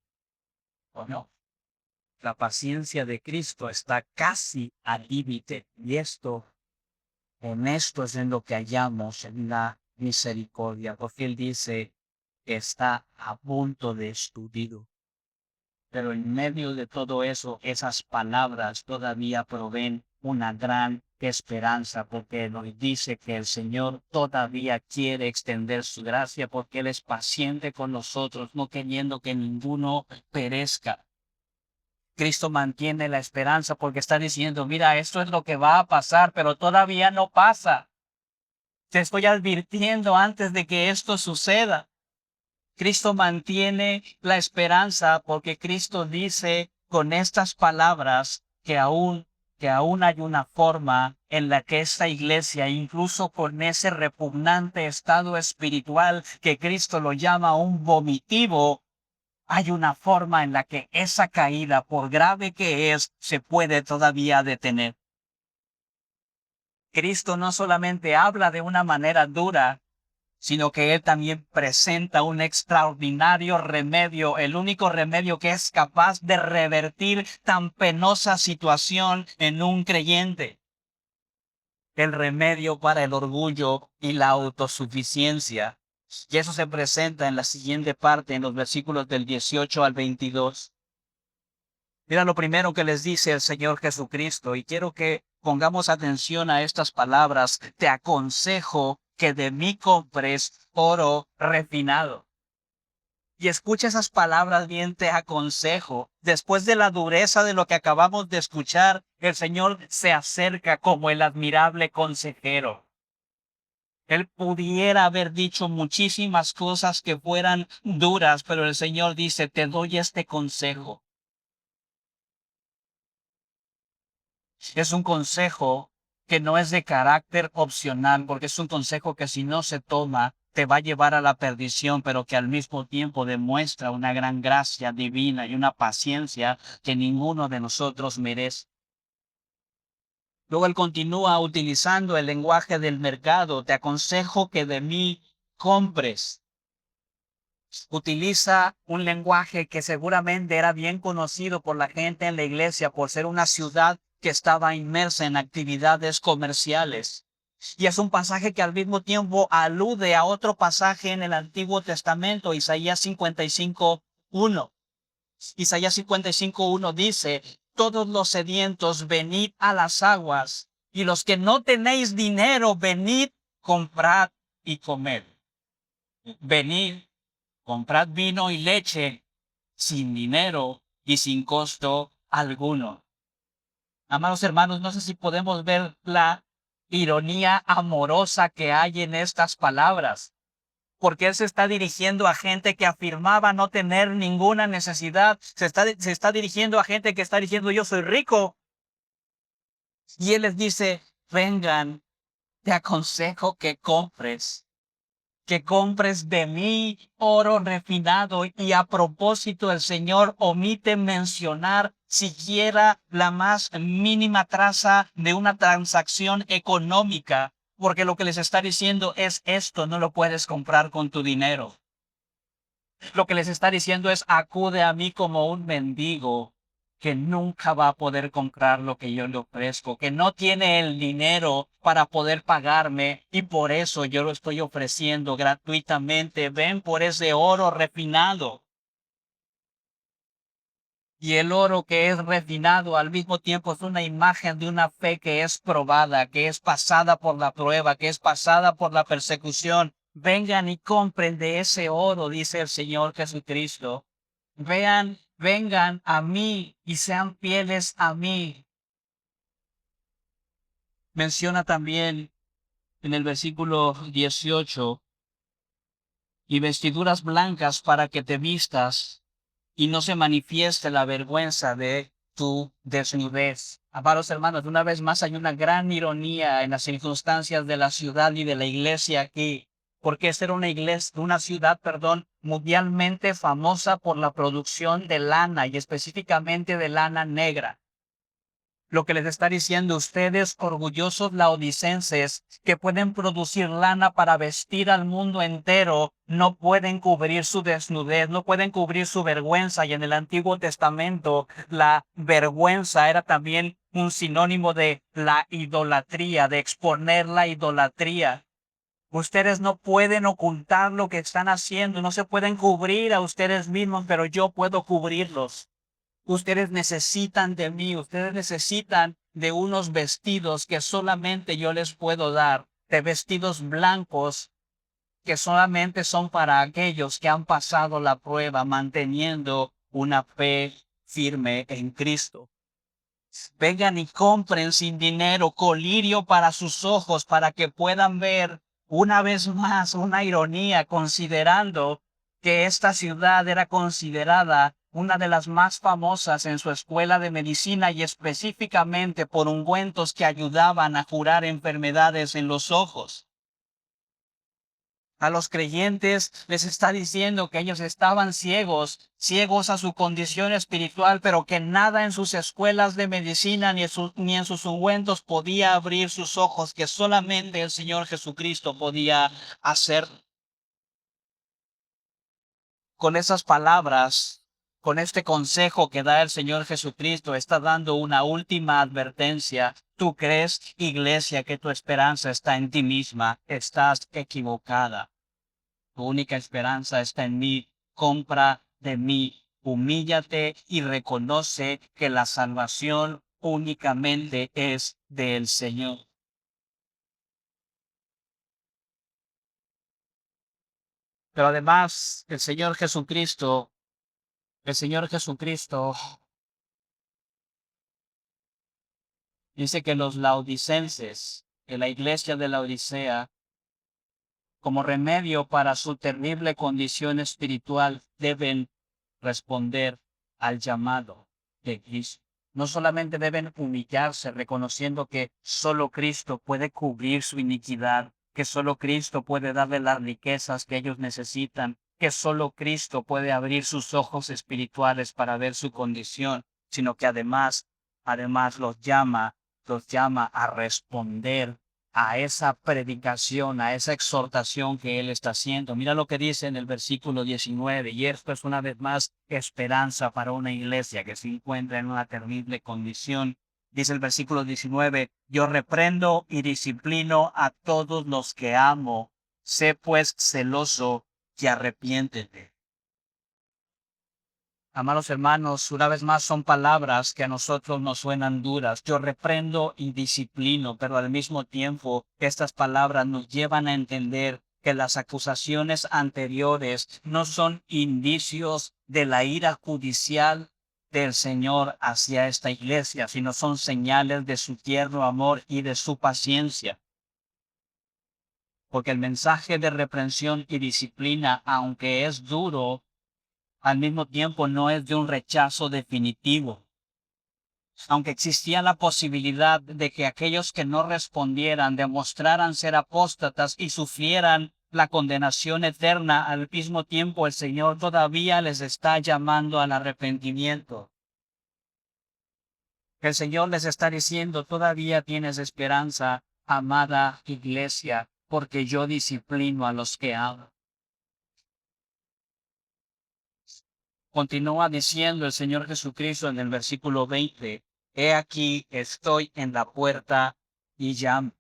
¿o no? La paciencia de Cristo está casi al límite y en esto es en lo que hallamos en la misericordia, porque Él dice que está a punto de destruido. Pero en medio de todo eso, esas palabras todavía proveen una gran esperanza, porque nos dice que el Señor todavía quiere extender su gracia, porque Él es paciente con nosotros, no queriendo que ninguno perezca. Cristo mantiene la esperanza porque está diciendo, mira, esto es lo que va a pasar, pero todavía no pasa. Te estoy advirtiendo antes de que esto suceda. Cristo mantiene la esperanza porque Cristo dice con estas palabras que aún hay una forma en la que esta iglesia, incluso con ese repugnante estado espiritual que Cristo lo llama un vomitivo, hay una forma en la que esa caída, por grave que es, se puede todavía detener. Cristo no solamente habla de una manera dura, sino que Él también presenta un extraordinario remedio, el único remedio que es capaz de revertir tan penosa situación en un creyente. El remedio para el orgullo y la autosuficiencia. Y eso se presenta en la siguiente parte, en los versículos del 18 al 22. Mira lo primero que les dice el Señor Jesucristo, y quiero que pongamos atención a estas palabras. Te aconsejo que de mí compres oro refinado. Y escucha esas palabras bien, te aconsejo. Después de la dureza de lo que acabamos de escuchar, el Señor se acerca como el admirable consejero. Él pudiera haber dicho muchísimas cosas que fueran duras, pero el Señor dice, te doy este consejo. Es un consejo que no es de carácter opcional, porque es un consejo que si no se toma, te va a llevar a la perdición, pero que al mismo tiempo demuestra una gran gracia divina y una paciencia que ninguno de nosotros merece. Luego él continúa utilizando el lenguaje del mercado. Te aconsejo que de mí compres. Utiliza un lenguaje que seguramente era bien conocido por la gente en la iglesia por ser una ciudad que estaba inmersa en actividades comerciales. Y es un pasaje que al mismo tiempo alude a otro pasaje en el Antiguo Testamento, Isaías 55:1. Isaías 55:1 dice, todos los sedientos venid a las aguas, y los que no tenéis dinero, venid, comprad y comed. Venid, comprad vino y leche sin dinero y sin costo alguno. Amados hermanos, no sé si podemos ver la ironía amorosa que hay en estas palabras, porque él se está dirigiendo a gente que afirmaba no tener ninguna necesidad. Se está dirigiendo a gente que está diciendo yo soy rico. Y él les dice, vengan, te aconsejo que compres de mí oro refinado. Y a propósito, el Señor omite mencionar siquiera la más mínima traza de una transacción económica, porque lo que les está diciendo es esto no lo puedes comprar con tu dinero. Lo que les está diciendo es acude a mí como un mendigo que nunca va a poder comprar lo que yo le ofrezco, que no tiene el dinero para poder pagarme y por eso yo lo estoy ofreciendo gratuitamente. Ven por ese oro refinado. Y el oro que es refinado al mismo tiempo es una imagen de una fe que es probada, que es pasada por la prueba, que es pasada por la persecución. Vengan y compren de ese oro, dice el Señor Jesucristo. Vengan a mí y sean fieles a mí. Menciona también en el versículo 18, y vestiduras blancas para que te vistas y no se manifieste la vergüenza de tu desnudez. Amados hermanos, una vez más hay una gran ironía en las circunstancias de la ciudad y de la iglesia aquí, porque esta era una ciudad, mundialmente famosa por la producción de lana y específicamente de lana negra. Lo que les está diciendo ustedes, orgullosos laodicenses, que pueden producir lana para vestir al mundo entero, no pueden cubrir su desnudez, no pueden cubrir su vergüenza. Y en el Antiguo Testamento, la vergüenza era también un sinónimo de la idolatría, de exponer la idolatría. Ustedes no pueden ocultar lo que están haciendo, no se pueden cubrir a ustedes mismos, pero yo puedo cubrirlos. Ustedes necesitan de mí, ustedes necesitan de unos vestidos que solamente yo les puedo dar, de vestidos blancos que solamente son para aquellos que han pasado la prueba manteniendo una fe firme en Cristo. Vengan y compren sin dinero colirio para sus ojos para que puedan ver una vez más una ironía considerando que esta ciudad era considerada una de las más famosas en su escuela de medicina y específicamente por ungüentos que ayudaban a curar enfermedades en los ojos. A los creyentes les está diciendo que ellos estaban ciegos a su condición espiritual, pero que nada en sus escuelas de medicina ni en sus ungüentos podía abrir sus ojos, que solamente el Señor Jesucristo podía hacer. Con esas palabras, con este consejo que da el Señor Jesucristo, está dando una última advertencia. Tú crees, iglesia, que tu esperanza está en ti misma. Estás equivocada. Tu única esperanza está en mí. Compra de mí. Humíllate y reconoce que la salvación únicamente es del Señor. Pero además, el Señor Jesucristo dice que los laodicenses, que la iglesia de la Odisea, como remedio para su terrible condición espiritual, deben responder al llamado de Cristo. No solamente deben humillarse reconociendo que solo Cristo puede cubrir su iniquidad, que solo Cristo puede darle las riquezas que ellos necesitan, que solo Cristo puede abrir sus ojos espirituales para ver su condición, sino que además los llama a responder a esa predicación, a esa exhortación que él está haciendo. Mira lo que dice en el versículo 19, y esto es una vez más esperanza para una iglesia que se encuentra en una terrible condición. Dice el versículo 19, yo reprendo y disciplino a todos los que amo. Sé pues celoso y arrepiéntete. Amados hermanos, una vez más son palabras que a nosotros nos suenan duras. Yo reprendo y disciplino, pero al mismo tiempo estas palabras nos llevan a entender que las acusaciones anteriores no son indicios de la ira judicial del Señor hacia esta iglesia, sino son señales de su tierno amor y de su paciencia. Porque el mensaje de reprensión y disciplina, aunque es duro, al mismo tiempo no es de un rechazo definitivo. Aunque existía la posibilidad de que aquellos que no respondieran demostraran ser apóstatas y sufrieran la condenación eterna, al mismo tiempo el Señor todavía les está llamando al arrepentimiento. El Señor les está diciendo, todavía tienes esperanza, amada iglesia, porque yo disciplino a los que amo. Continúa diciendo el Señor Jesucristo en el versículo 20, he aquí estoy en la puerta y llamo.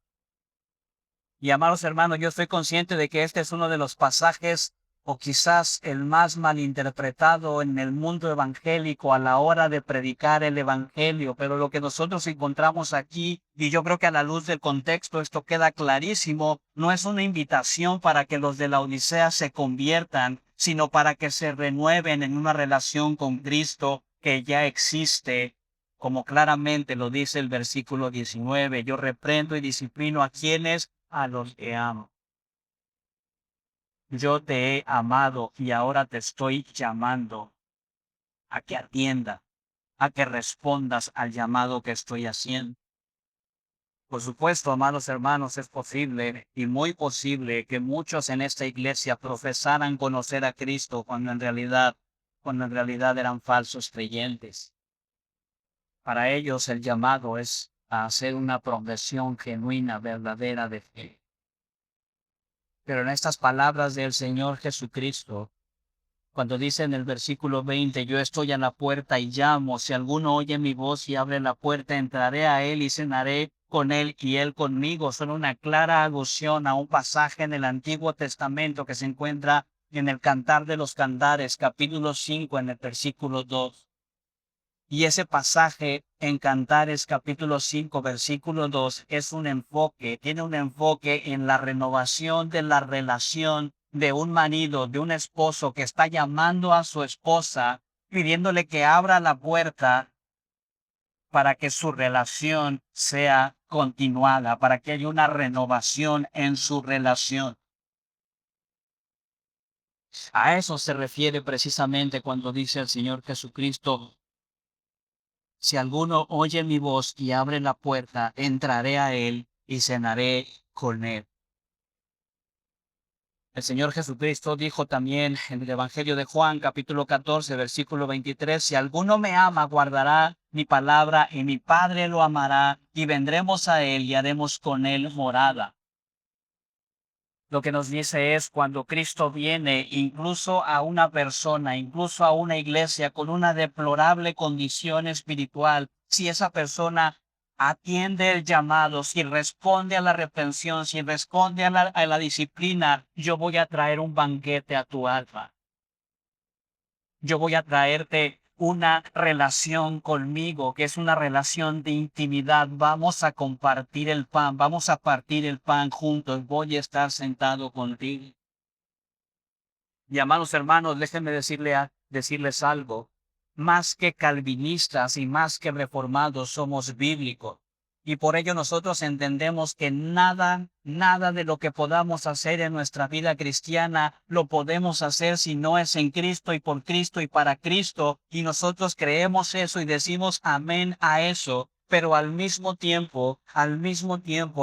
Y amados hermanos, yo estoy consciente de que este es uno de los pasajes o quizás el más malinterpretado en el mundo evangélico a la hora de predicar el evangelio, pero lo que nosotros encontramos aquí, y yo creo que a la luz del contexto esto queda clarísimo, no es una invitación para que los de la Odisea se conviertan, sino para que se renueven en una relación con Cristo que ya existe, como claramente lo dice el versículo 19, yo reprendo y disciplino a quienes, a los que amo. Yo te he amado y ahora te estoy llamando a que atienda, a que respondas al llamado que estoy haciendo. Por supuesto, amados hermanos, es posible y muy posible que muchos en esta iglesia profesaran conocer a Cristo cuando en realidad eran falsos creyentes. Para ellos el llamado es a hacer una profesión genuina, verdadera de fe. Pero en estas palabras del Señor Jesucristo, cuando dice en el versículo 20, yo estoy a la puerta y llamo, si alguno oye mi voz y abre la puerta, entraré a él y cenaré con él y él conmigo, son una clara alusión a un pasaje en el Antiguo Testamento que se encuentra en el Cantar de los Cantares, capítulo 5, en el versículo 2. Y ese pasaje en Cantares capítulo 5, versículo 2, tiene un enfoque en la renovación de la relación de un marido, de un esposo que está llamando a su esposa, pidiéndole que abra la puerta para que su relación sea continuada, para que haya una renovación en su relación. A eso se refiere precisamente cuando dice el Señor Jesucristo, si alguno oye mi voz y abre la puerta, entraré a él y cenaré con él. El Señor Jesucristo dijo también en el Evangelio de Juan, capítulo 14, versículo 23, si alguno me ama, guardará mi palabra y mi Padre lo amará y vendremos a él y haremos con él morada. Lo que nos dice es cuando Cristo viene incluso a una persona, incluso a una iglesia con una deplorable condición espiritual, si esa persona atiende el llamado, si responde a la reprensión, si responde a la disciplina, yo voy a traer un banquete a tu alma. Yo voy a traerte una relación conmigo, que es una relación de intimidad. Vamos a compartir el pan, vamos a partir el pan juntos. Voy a estar sentado contigo. Y amados hermanos, déjenme decirles algo. Más que calvinistas y más que reformados somos bíblicos. Y por ello nosotros entendemos que nada de lo que podamos hacer en nuestra vida cristiana lo podemos hacer si no es en Cristo y por Cristo y para Cristo. Y nosotros creemos eso y decimos amén a eso. Pero al mismo tiempo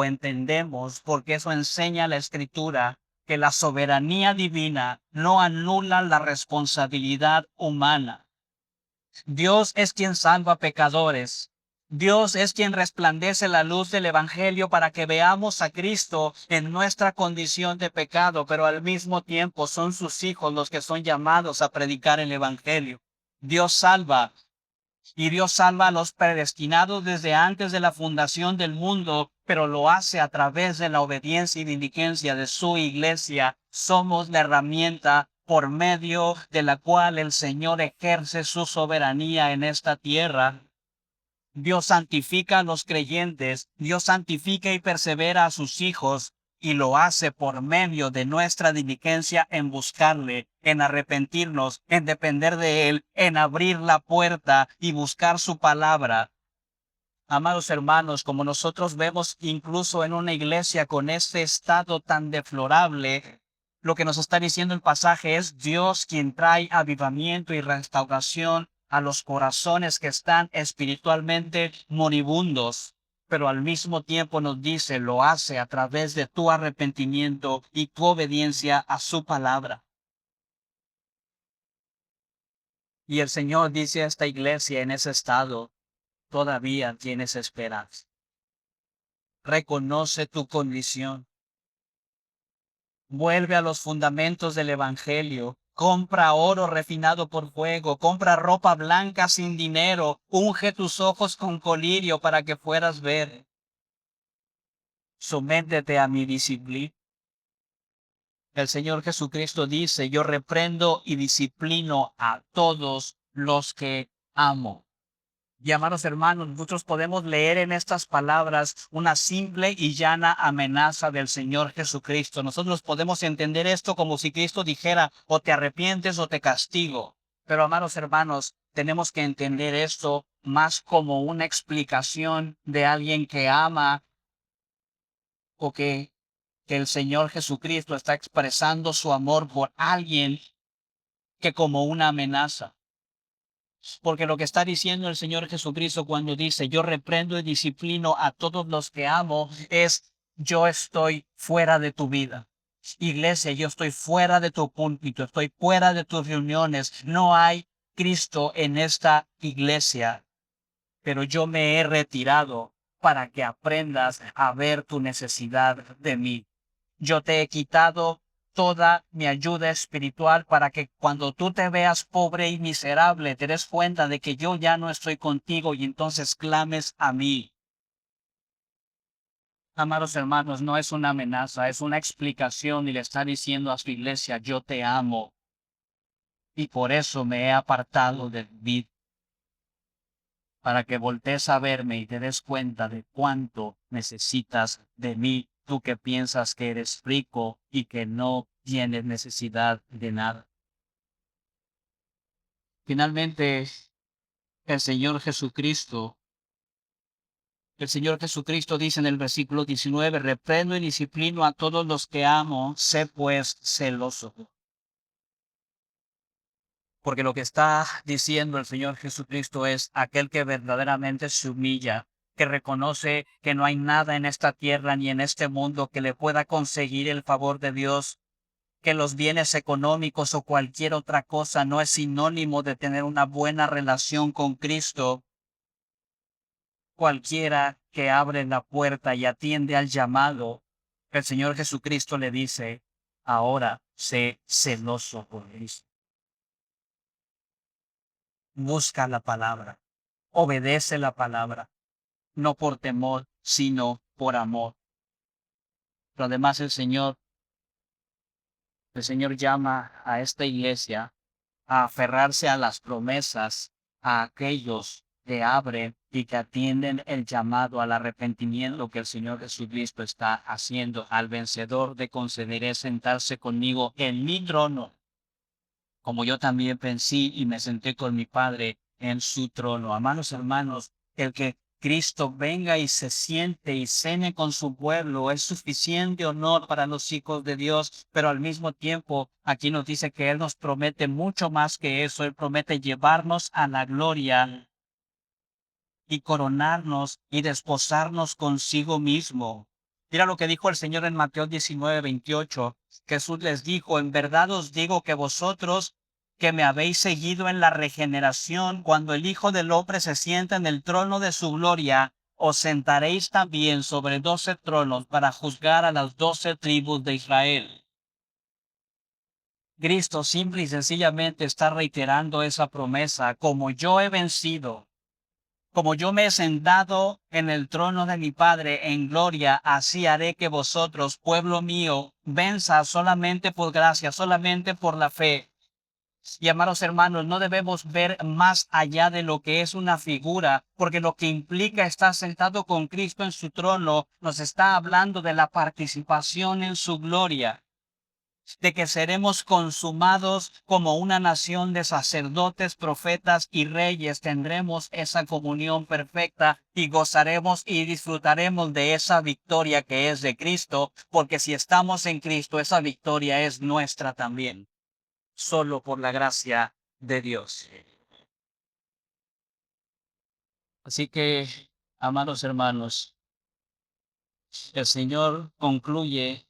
entendemos, porque eso enseña la Escritura, que la soberanía divina no anula la responsabilidad humana. Dios es quien salva pecadores. Dios es quien resplandece la luz del Evangelio para que veamos a Cristo en nuestra condición de pecado, pero al mismo tiempo son sus hijos los que son llamados a predicar el Evangelio. Dios salva. Y Dios salva a los predestinados desde antes de la fundación del mundo, pero lo hace a través de la obediencia y diligencia de su iglesia. Somos la herramienta por medio de la cual el Señor ejerce su soberanía en esta tierra. Dios santifica a los creyentes, Dios santifica y persevera a sus hijos, y lo hace por medio de nuestra diligencia en buscarle, en arrepentirnos, en depender de Él, en abrir la puerta y buscar su palabra. Amados hermanos, como nosotros vemos incluso en una iglesia con este estado tan deplorable, lo que nos está diciendo el pasaje es Dios quien trae avivamiento y restauración a los corazones que están espiritualmente moribundos. Pero al mismo tiempo nos dice, lo hace a través de tu arrepentimiento y tu obediencia a su palabra. Y el Señor dice a esta iglesia en ese estado, todavía tienes esperanza. Reconoce tu condición. Vuelve a los fundamentos del Evangelio. Compra oro refinado por fuego. Compra ropa blanca sin dinero. Unge tus ojos con colirio para que puedas ver. Sométete a mi disciplina. El Señor Jesucristo dice, yo reprendo y disciplino a todos los que amo. Y amados hermanos, nosotros podemos leer en estas palabras una simple y llana amenaza del Señor Jesucristo. Nosotros podemos entender esto como si Cristo dijera, o te arrepientes o te castigo. Pero amados hermanos, tenemos que entender esto más como una explicación de alguien que ama o que el Señor Jesucristo está expresando su amor por alguien que como una amenaza. Porque lo que está diciendo el Señor Jesucristo cuando dice, yo reprendo y disciplino a todos los que amo, es, yo estoy fuera de tu vida. Iglesia, yo estoy fuera de tu púlpito, estoy fuera de tus reuniones. No hay Cristo en esta iglesia, pero yo me he retirado para que aprendas a ver tu necesidad de mí. Yo te he quitado toda mi ayuda espiritual para que cuando tú te veas pobre y miserable, te des cuenta de que yo ya no estoy contigo y entonces clames a mí. Amados hermanos, no es una amenaza, es una explicación y le está diciendo a su iglesia, yo te amo y por eso me he apartado de ti, para que voltees a verme y te des cuenta de cuánto necesitas de mí. Tú que piensas que eres rico y que no tienes necesidad de nada. Finalmente, el Señor Jesucristo dice en el versículo 19, reprendo y disciplino a todos los que amo, sé pues celoso. Porque lo que está diciendo el Señor Jesucristo es aquel que verdaderamente se humilla, que reconoce que no hay nada en esta tierra ni en este mundo que le pueda conseguir el favor de Dios, que los bienes económicos o cualquier otra cosa no es sinónimo de tener una buena relación con Cristo. Cualquiera que abre la puerta y atiende al llamado, el Señor Jesucristo le dice, ahora sé celoso por Cristo. Busca la palabra, obedece la palabra, no por temor, sino por amor. Pero además el Señor llama a esta iglesia a aferrarse a las promesas, a aquellos que abren y que atienden el llamado al arrepentimiento que el Señor Jesucristo está haciendo. Al vencedor de concederé sentarse conmigo en mi trono, como yo también pensé y me senté con mi Padre en su trono. Amados hermanos, el que Cristo venga y se siente y cene con su pueblo es suficiente honor para los hijos de Dios, pero al mismo tiempo aquí nos dice que Él nos promete mucho más que eso. Él promete llevarnos a la gloria y coronarnos y desposarnos consigo mismo. Mira lo que dijo el Señor en Mateo 19:28. Jesús les dijo, en verdad os digo que vosotros que me habéis seguido en la regeneración, cuando el Hijo del Hombre se sienta en el trono de su gloria, os sentaréis también sobre 12 tronos para juzgar a las 12 tribus de Israel. Cristo simple y sencillamente está reiterando esa promesa, como yo he vencido. Como yo me he sentado en el trono de mi Padre en gloria, así haré que vosotros, pueblo mío, venza solamente por gracia, solamente por la fe. Y amados hermanos, no debemos ver más allá de lo que es una figura, porque lo que implica estar sentado con Cristo en su trono nos está hablando de la participación en su gloria, de que seremos consumados como una nación de sacerdotes, profetas y reyes. Tendremos esa comunión perfecta y gozaremos y disfrutaremos de esa victoria que es de Cristo, porque si estamos en Cristo, esa victoria es nuestra también, solo por la gracia de Dios. Así que, amados hermanos, el Señor concluye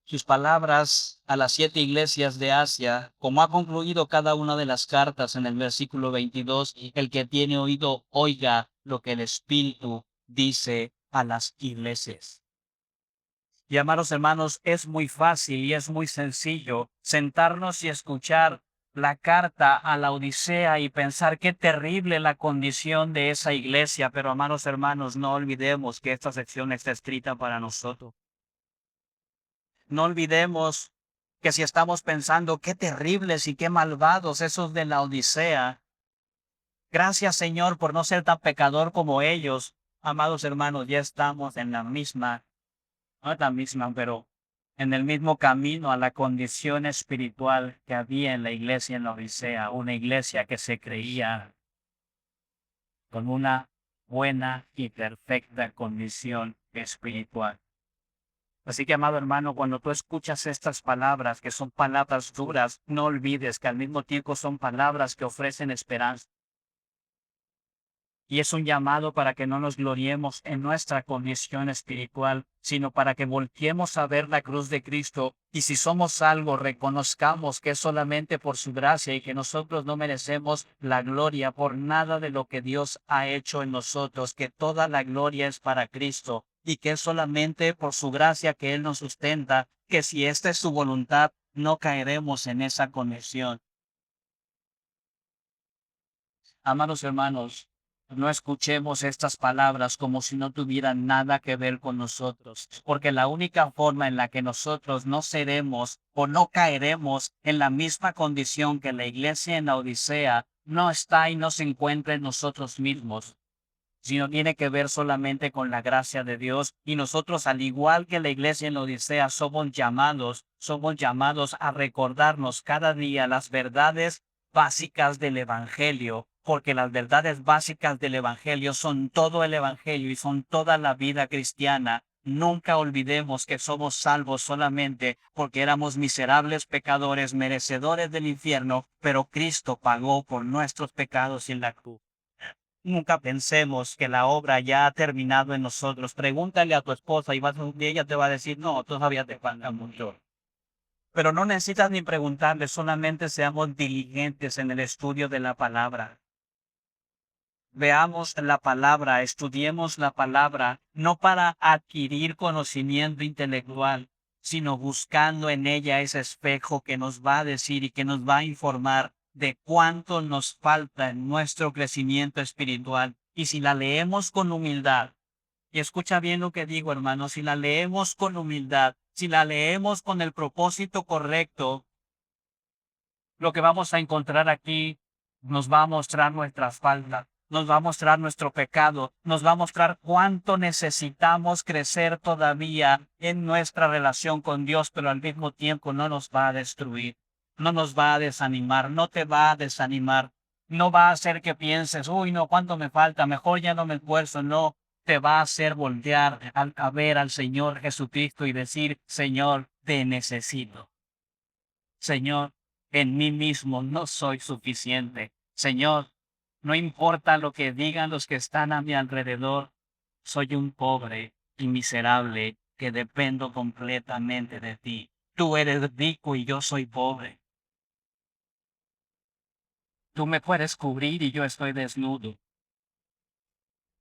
sus palabras a las 7 iglesias de Asia, como ha concluido cada una de las cartas en el versículo 22, el que tiene oído, oiga lo que el Espíritu dice a las iglesias. Y amados hermanos, es muy fácil y es muy sencillo sentarnos y escuchar la carta a la Odisea y pensar qué terrible la condición de esa iglesia, pero amados hermanos, no olvidemos que esta sección está escrita para nosotros. No olvidemos que si estamos pensando qué terribles y qué malvados esos de la Odisea, gracias Señor por no ser tan pecador como ellos, amados hermanos, ya estamos en la misma, no la misma, pero en el mismo camino a la condición espiritual que había en la iglesia en la Odisea, una iglesia que se creía con una buena y perfecta condición espiritual. Así que, amado hermano, cuando tú escuchas estas palabras, que son palabras duras, no olvides que al mismo tiempo son palabras que ofrecen esperanza. Y es un llamado para que no nos gloriemos en nuestra condición espiritual, sino para que volteemos a ver la cruz de Cristo. Y si somos algo, reconozcamos que es solamente por su gracia y que nosotros no merecemos la gloria por nada de lo que Dios ha hecho en nosotros, que toda la gloria es para Cristo y que es solamente por su gracia que Él nos sustenta, que si esta es su voluntad, no caeremos en esa condición. Amados hermanos, no escuchemos estas palabras como si no tuvieran nada que ver con nosotros, porque la única forma en la que nosotros no seremos o no caeremos en la misma condición que la iglesia en la Odisea no está y no se encuentra en nosotros mismos, sino tiene que ver solamente con la gracia de Dios. Y nosotros, al igual que la iglesia en la Odisea, somos llamados a recordarnos cada día las verdades básicas del Evangelio, porque las verdades básicas del Evangelio son todo el Evangelio y son toda la vida cristiana. Nunca olvidemos que somos salvos solamente porque éramos miserables pecadores, merecedores del infierno, pero Cristo pagó por nuestros pecados en la cruz. Nunca pensemos que la obra ya ha terminado en nosotros. Pregúntale a tu esposa y ella te va a decir, no, todavía te falta mucho. Pero no necesitas ni preguntarle, solamente seamos diligentes en el estudio de la palabra. Veamos la palabra, estudiemos la palabra, no para adquirir conocimiento intelectual, sino buscando en ella ese espejo que nos va a decir y que nos va a informar de cuánto nos falta en nuestro crecimiento espiritual. Y si la leemos con humildad, y escucha bien lo que digo, hermano, si la leemos con humildad, si la leemos con el propósito correcto, lo que vamos a encontrar aquí nos va a mostrar nuestras faltas, nos va a mostrar nuestro pecado, nos va a mostrar cuánto necesitamos crecer todavía en nuestra relación con Dios, pero al mismo tiempo no nos va a destruir. no nos va a desanimar, no te va a desanimar, no va a hacer que pienses, uy, no, ¿cuánto me falta? Mejor ya no me esfuerzo, no, te va a hacer voltear a ver al Señor Jesucristo y decir, Señor, te necesito. Señor, en mí mismo no soy suficiente. Señor, no importa lo que digan los que están a mi alrededor, soy un pobre y miserable que dependo completamente de ti. Tú eres rico y yo soy pobre. Tú me puedes cubrir y yo estoy desnudo.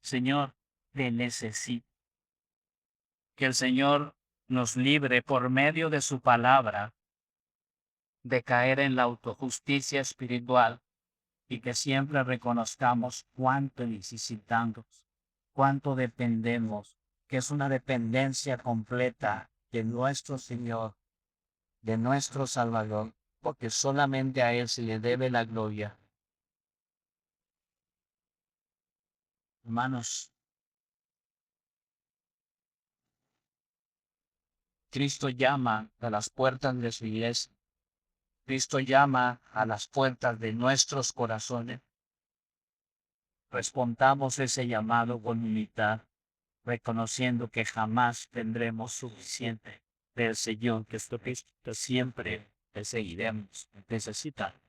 Señor, te necesito. Que el Señor nos libre por medio de su palabra de caer en la autojusticia espiritual y que siempre reconozcamos cuánto necesitamos, cuánto dependemos, que es una dependencia completa de nuestro Señor, de nuestro Salvador, porque solamente a Él se le debe la gloria. Hermanos, Cristo llama a las puertas de su iglesia. Cristo llama a las puertas de nuestros corazones. Respondamos ese llamado con humildad, reconociendo que jamás tendremos suficiente del Señor Jesucristo, que siempre le seguiremos necesitando.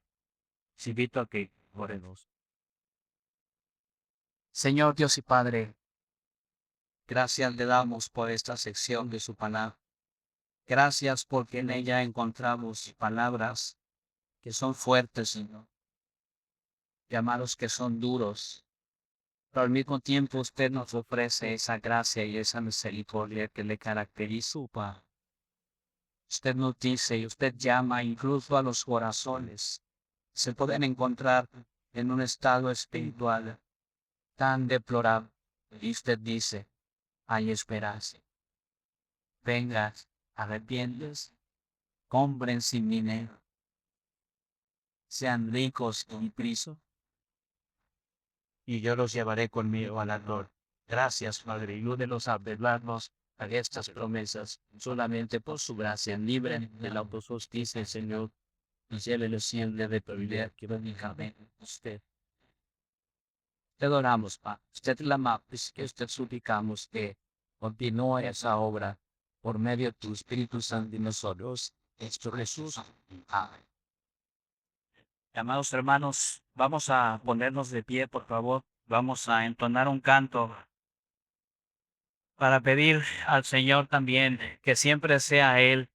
Si invito a que oremos. Señor Dios y Padre, gracias le damos por esta sección de su palabra. Gracias porque en ella encontramos palabras que son fuertes, Señor. Llamados que son duros, pero al mismo tiempo usted nos ofrece esa gracia y esa misericordia que le caracteriza, Padre. Usted nos dice y usted llama incluso a los corazones. Se pueden encontrar en un estado espiritual tan deplorable. Y usted dice, hay esperanza. Venga, arrepientes, compren sin dinero. Sean ricos en Cristo, y yo los llevaré conmigo a la gloria. Gracias, Padre, ayúdenos a vernos a estas promesas, solamente por su gracia, libren de la autojusticia, Señor, y llévenos siempre de prioridad que únicamente usted. Te adoramos, Padre. Usted clama, que usted suplicamos que continúe esa obra por medio de tu Espíritu Santo en nosotros. Esto Jesús. Amén. Amados hermanos, vamos a ponernos de pie, por favor. Vamos a entonar un canto para pedir al Señor también que siempre sea Él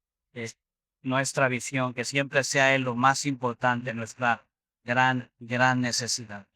nuestra visión, que siempre sea Él lo más importante, nuestra gran necesidad.